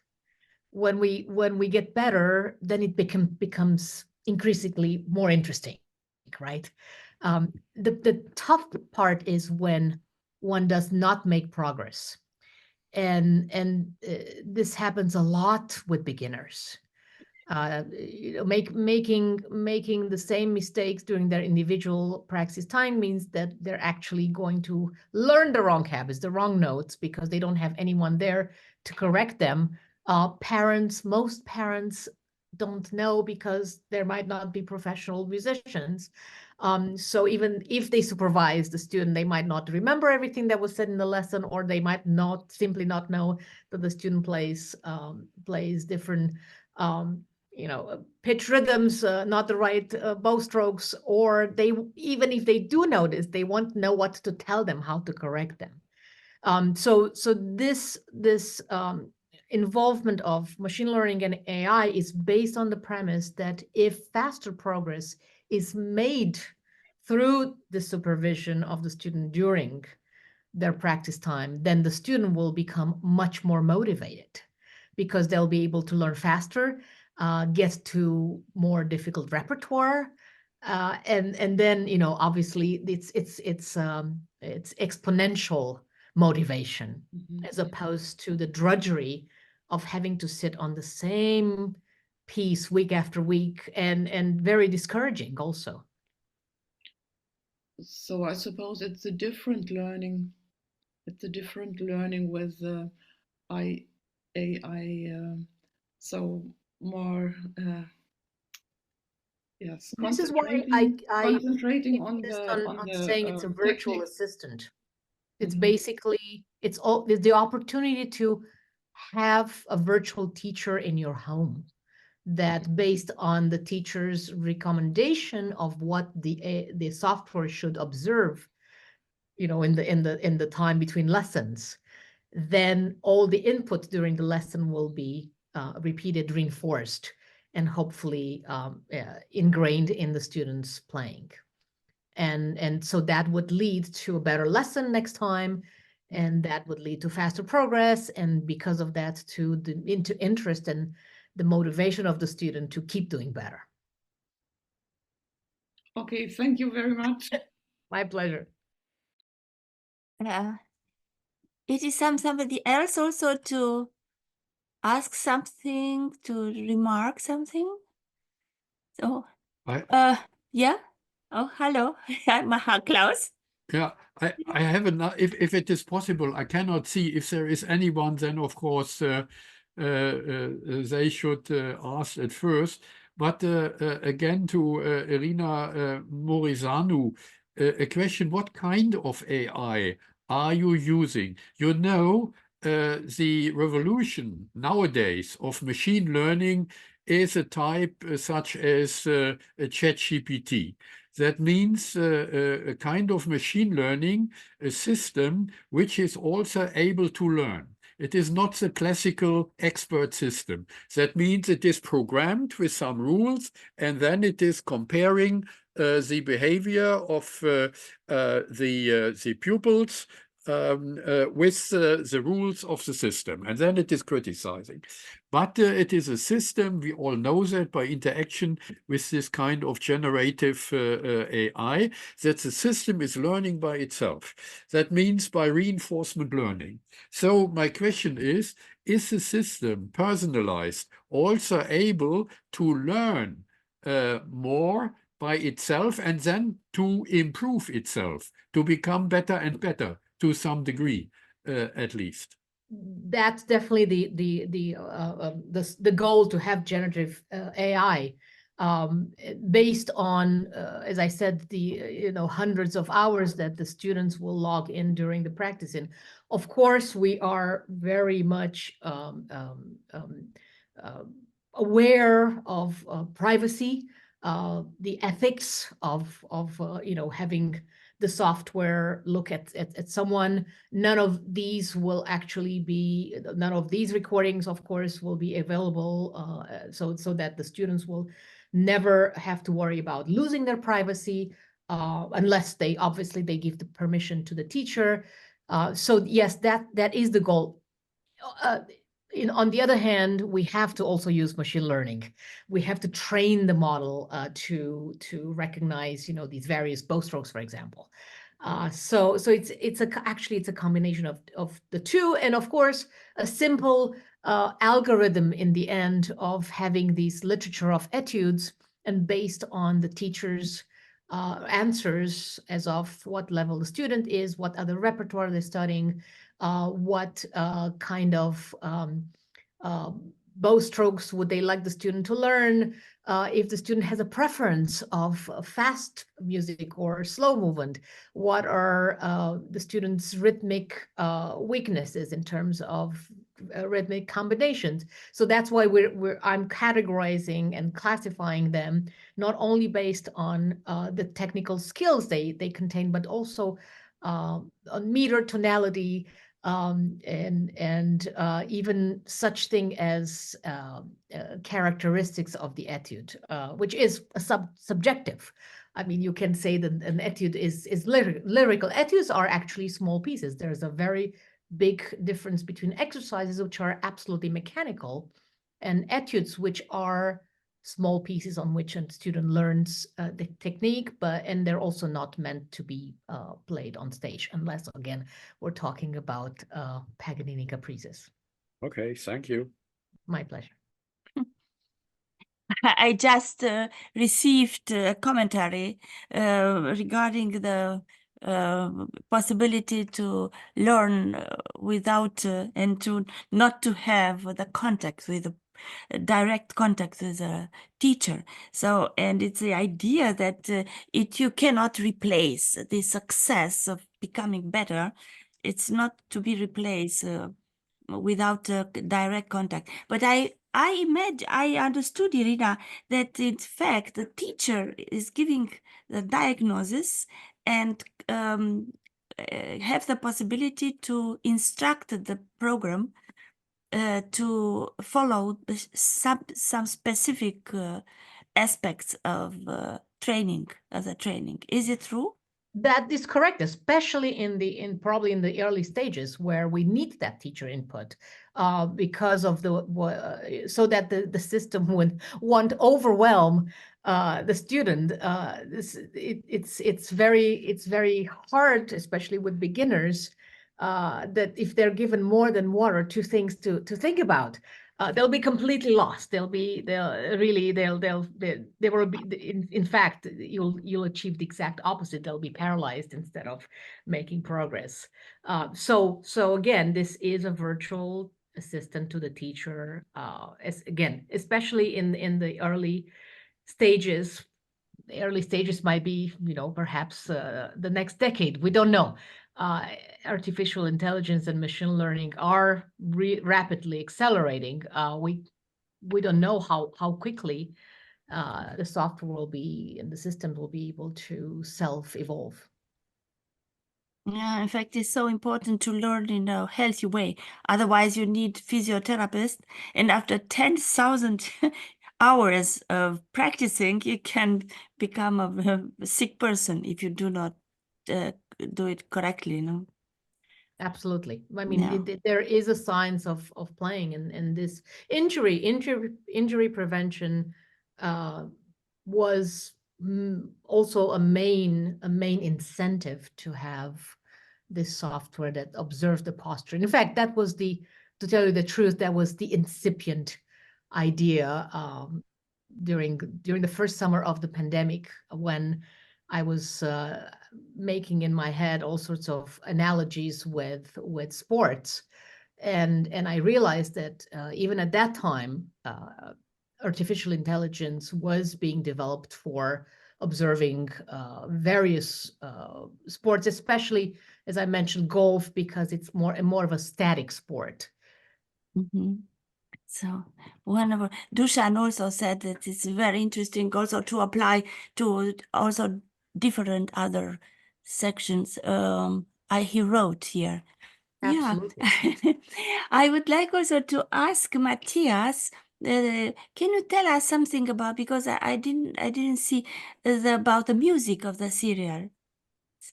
When we get better, then it becomes increasingly more interesting, right? The tough part is when one does not make progress, and this happens a lot with beginners. Making the same mistakes during their individual practice time means that they're actually going to learn the wrong habits, the wrong notes, because they don't have anyone there to correct them. Most parents don't know because there might not be professional musicians. So even if they supervise the student, they might not remember everything that was said in the lesson, or they might simply not know that the student plays different pitch rhythms, not the right bow strokes, or even if they do notice, they won't know what to tell them, how to correct them. So this involvement of machine learning and AI is based on the premise that if faster progress is made through the supervision of the student during their practice time, then the student will become much more motivated because they'll be able to learn faster, get to more difficult repertoire, and then obviously it's exponential motivation, as opposed to the drudgery of having to sit on the same piece week after week, and very discouraging also. So I suppose it's a different learning. It's a different learning with AI. So more, yes. This is why I concentrating on insist the on saying it's a virtual technique. assistant. It's Mhm. basically, it's the opportunity to have a virtual teacher in your home that, based on the teacher's recommendation of what the software should observe, you know, in the time between lessons, then all the input during the lesson will be repeated, reinforced, and hopefully ingrained in the students playing. And so that would lead to a better lesson next time, and that would lead to faster progress, and because of that, to the interest and the motivation of the student to keep doing better. Okay, thank you very much. My pleasure. It is somebody else also to ask something, to remark something. So, yeah. Oh, hello. I'm Klaus. Yeah, I have enough. If it is possible, I cannot see if there is anyone. Then of course they should ask at first. But again, to IRINA MURESANU, a question: what kind of AI are you using? You know, the revolution nowadays of machine learning is a type such as a ChatGPT. That means a kind of machine learning, a system which is also able to learn. It is not the classical expert system. That means it is programmed with some rules, and then it is comparing the behavior of the pupils with the rules of the system, and then it is criticizing. But it is a system, we all know that by interaction with this kind of generative AI, that the system is learning by itself. That means by reinforcement learning. So my question is the system personalized also able to learn more by itself and then to improve itself, to become better and better to some degree, at least? That's definitely the goal, to have generative AI based on, as I said, the hundreds of hours that the students will log in during the practice. And of course, we are very much aware of privacy, the ethics of having the software look at someone. None of these recordings, of course, will be available so that the students will never have to worry about losing their privacy unless they give the permission to the teacher. So yes, that is the goal. On the other hand, we have to also use machine learning. We have to train the model to recognize, these various bow strokes, for example. So it's a combination of the two, and of course a simple algorithm in the end of having these literature of etudes, and based on the teacher's answers as of what level the student is, what other repertoire they're studying, what kind of bow strokes would they like the student to learn, if the student has a preference of fast music or slow movement, what are the student's rhythmic weaknesses in terms of rhythmic combinations. So that's why I'm categorizing and classifying them not only based on the technical skills they contain, but also on meter, tonality, and even such thing as characteristics of the etude, which is subjective. I mean, you can say that an etude is lyrical. Etudes are actually small pieces. There's a very big difference between exercises, which are absolutely mechanical, and etudes, which are small pieces on which a student learns the technique, and they're also not meant to be played on stage, unless, again, we're talking about Paganini caprices. Okay, thank you. My pleasure. I just received a commentary regarding the possibility to learn without and to not to have the contact with the direct contact with a teacher. So, and it's the idea that you cannot replace the success of becoming better. It's not to be replaced without direct contact. But I understood, Irina, that in fact the teacher is giving the diagnosis and have the possibility to instruct the program to follow some specific aspects of training as a training. Is it true? That is correct, especially probably in the early stages where we need that teacher input, because of so that the system won't overwhelm the student. It's very hard, especially with beginners, that if they're given more than one or two things to think about, they'll be completely lost. They will be, in fact, you'll achieve the exact opposite. They'll be paralyzed instead of making progress. So again, this is a virtual assistant to the teacher. Again, especially in the early stages. The early stages might be, perhaps the next decade. We don't know. Artificial intelligence and machine learning are rapidly accelerating. We don't know how quickly the software will be and the systems will be able to self-evolve. Yeah, in fact, it's so important to learn in a healthy way. Otherwise, you need physiotherapist, and after 10,000 hours of practicing, you can become a sick person if you do not do it correctly, Absolutely. I mean, Yeah. there is a science of playing, and this injury prevention was also a main incentive to have this software that observed the posture. In fact, that was to tell you the truth, that was the incipient idea during the first summer of the pandemic, when I was making in my head all sorts of analogies with sports, and I realized that even at that time, artificial intelligence was being developed for observing various sports, especially, as I mentioned, golf, because it's more of a static sport. Mm-hmm. So wonderful. Dušan also said that it's very interesting also to apply to also different other sections. He wrote here. Absolutely. Yeah. I would like also to ask MATTHIAS, can you tell us something about, because I didn't see about the music of the serial.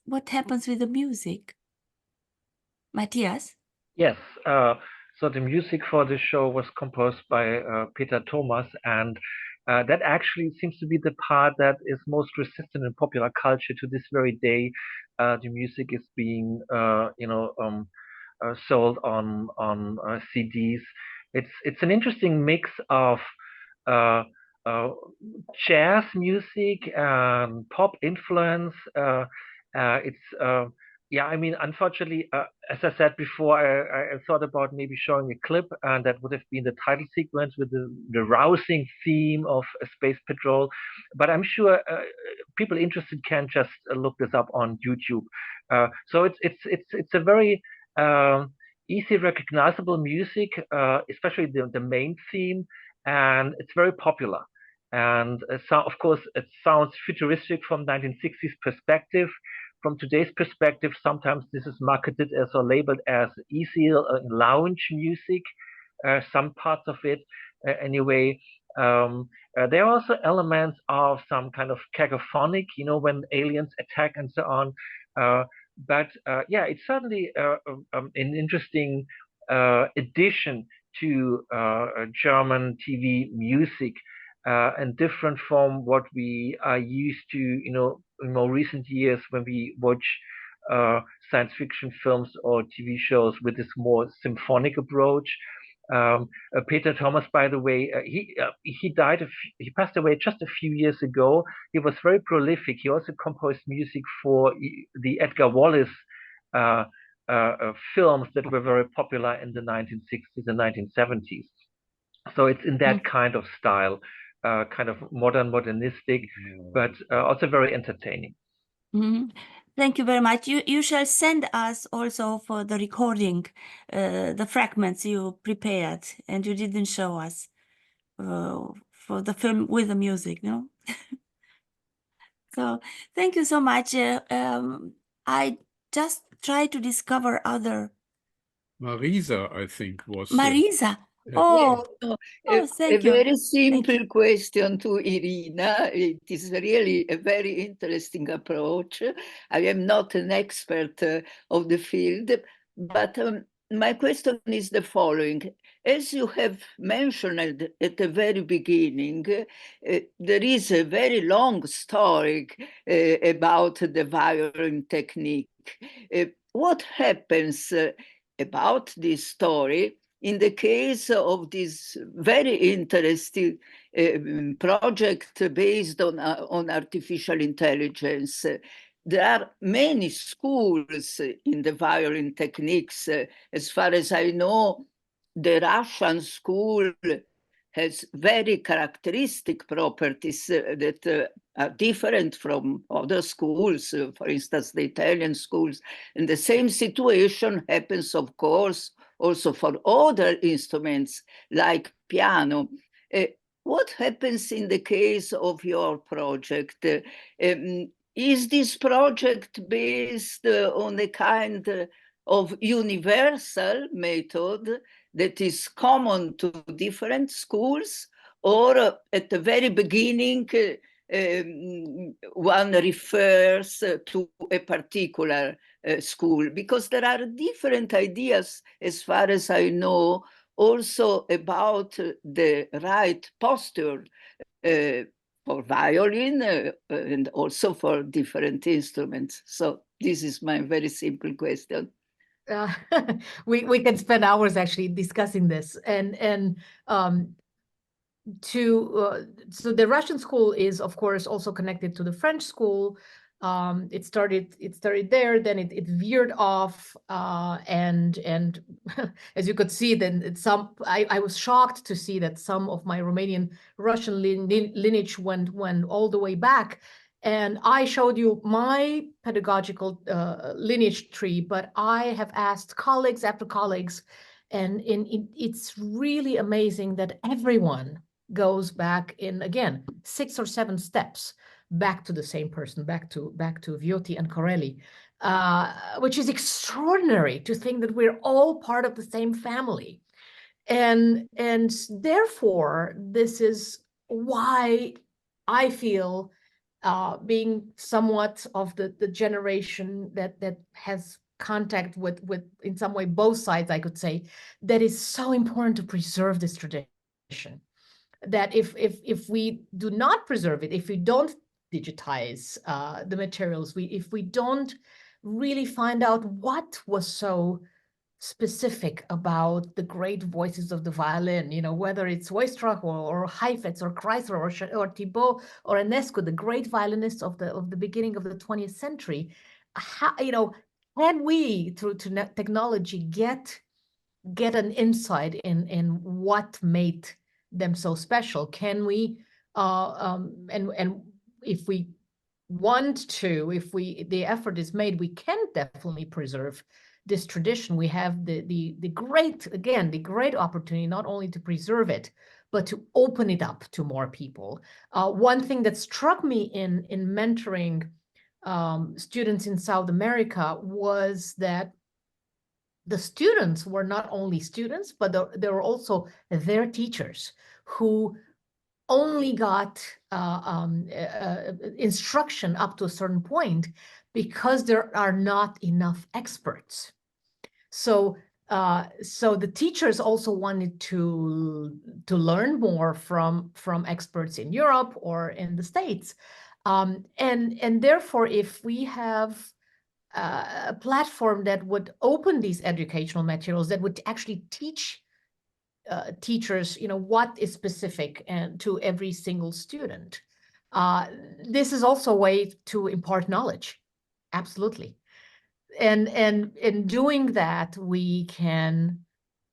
What happens with the music? MATTHIAS? Yes, so the music for the show was composed by Peter Thomas, and that actually seems to be the part that is most resistant in popular culture to this very day. The music is being, sold on CDs. It's an interesting mix of jazz music and pop influence. Yeah, I mean, unfortunately, as I said before, I thought about maybe showing a clip, and that would have been the title sequence with the rousing theme of Space Patrol. But I'm sure people interested can just look this up on YouTube. So it's a very easy recognizable music, especially the main theme, and it's very popular. And so, of course, it sounds futuristic from 1960s perspective. From today's perspective, sometimes this is marketed as or labeled as easy lounge music, some parts of it anyway. There are also elements of some kind of cacophonic, when aliens attack and so on. But yeah, it's certainly an interesting addition to German TV music, and different from what we are used to, in more recent years when we watch science fiction films or TV shows with this more symphonic approach. Peter Thomas, by the way, he died. He passed away just a few years ago. He was very prolific. He also composed music for the Edgar Wallace films that were very popular in the 1960s and 1970s. So it's in that kind of style, kind of modernistic, but also very entertaining. Thank you very much. You shall send us also for the recording, the fragments you prepared and you didn't show us for the film with the music, no? So thank you so much. I just try to discover other. Marisa, I think, was. Marisa. Yeah. Thank A you. very simple question to Irina. It is really a very interesting approach. I am not an expert of the field, but my question is the following. As you have mentioned at the very beginning, there is a very long story about the violin technique. What happens about this story in the case of this very interesting project based on artificial intelligence? There are many schools in the violin techniques. As far as I know, the Russian school has very characteristic properties that are different from other schools, for instance, the Italian schools. And the same situation happens, of course, also for other instruments like piano. What happens in the case of your project? Is this project based on a kind of universal method that is common to different schools, or at the very beginning, one refers to a particular school? Because there are different ideas, as far as I know, also about the right posture for violin and also for different instruments. So this is my very simple question. We can spend hours actually discussing this, so the Russian school is, of course, also connected to the French school. It started there, then it veered off, and as you could see, then I was shocked to see that some of my Romanian Russian lineage went all the way back. And I showed you my pedagogical lineage tree, but I have asked colleagues after colleagues, and it's really amazing that everyone goes back in, again, 6 or 7 steps back to the same person, back to Viotti and Corelli, which is extraordinary to think that we're all part of the same family. And therefore, this is why I feel, being somewhat of the generation that has contact with in some way both sides, I could say, that is so important to preserve this tradition. That if we do not preserve it, if we don't digitize the materials, if we don't really find out what was so specific about the great voices of the violin, whether it's Weisstrach or Heifetz or Kreisler or Thibaut or Dinescu, the great violinists of the beginning of the 20th century, can we, through technology, get an insight in what made them so special? Can we, and if we want to, if the effort is made, we can definitely preserve this tradition. We have the great opportunity not only to preserve it, but to open it up to more people. One thing that struck me in mentoring students in South America was that the students were not only students, but they were also their teachers, who only got instruction up to a certain point because there are not enough experts. So the teachers also wanted to learn more from experts in Europe or in the States, and therefore, if we have a platform that would open these educational materials, that would actually teach teachers, what is specific and to every single student. This is also a way to impart knowledge. Absolutely. And in doing that, we can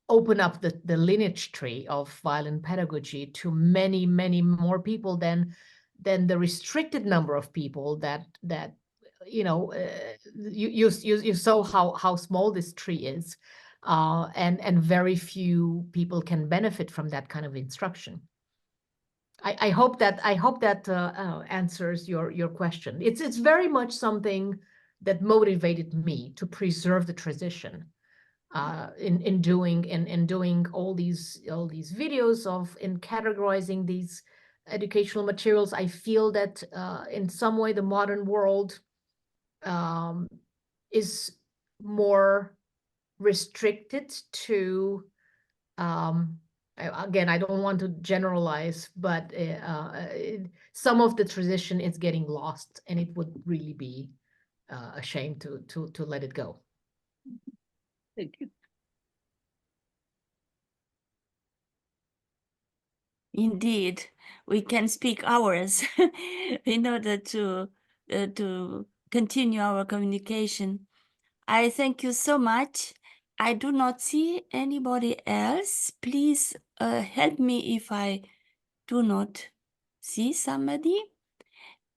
open up the lineage tree of violin pedagogy to many, many more people than the restricted number of people that you saw how small this tree is, and very few people can benefit from that kind of instruction. I hope that answers your question. It's very much something that motivated me to preserve the tradition in doing all these videos in categorizing these educational materials. I feel that in some way the modern world is more restricted to again, I don't want to generalize, but some of the tradition is getting lost, and it would really be a shame to let it go. Thank you. Indeed, we can speak hours in order to continue our communication. I thank you so much. I do not see anybody else. Please help me if I do not see somebody.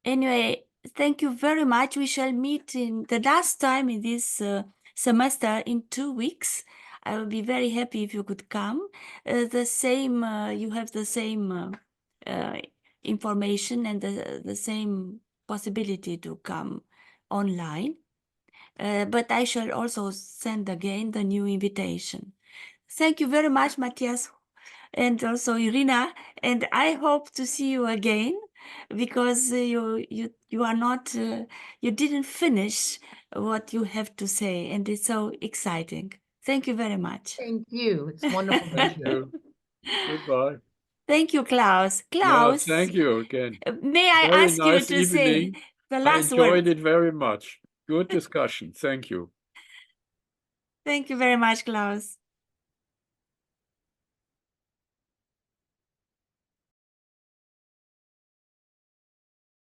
Anyway, thank you very much. We shall meet in the last time in this semester in 2 weeks. I will be very happy if you could come. The same, you have the same information and the same possibility to come online. But I shall also send again the new invitation. Thank you very much, MATTHIAS, and also IRINA. And I hope to see you again, because you are not, you didn't finish what you have to say, and it's so exciting. Thank you very much. Thank you. It's wonderful. Thank you. Goodbye. Thank you, Klaus. Yeah, Klaus, thank you again. may I Very ask nice you to say evening. the I last enjoyed word? it very much. Good discussion. Thank you. Thank you very much, Klaus.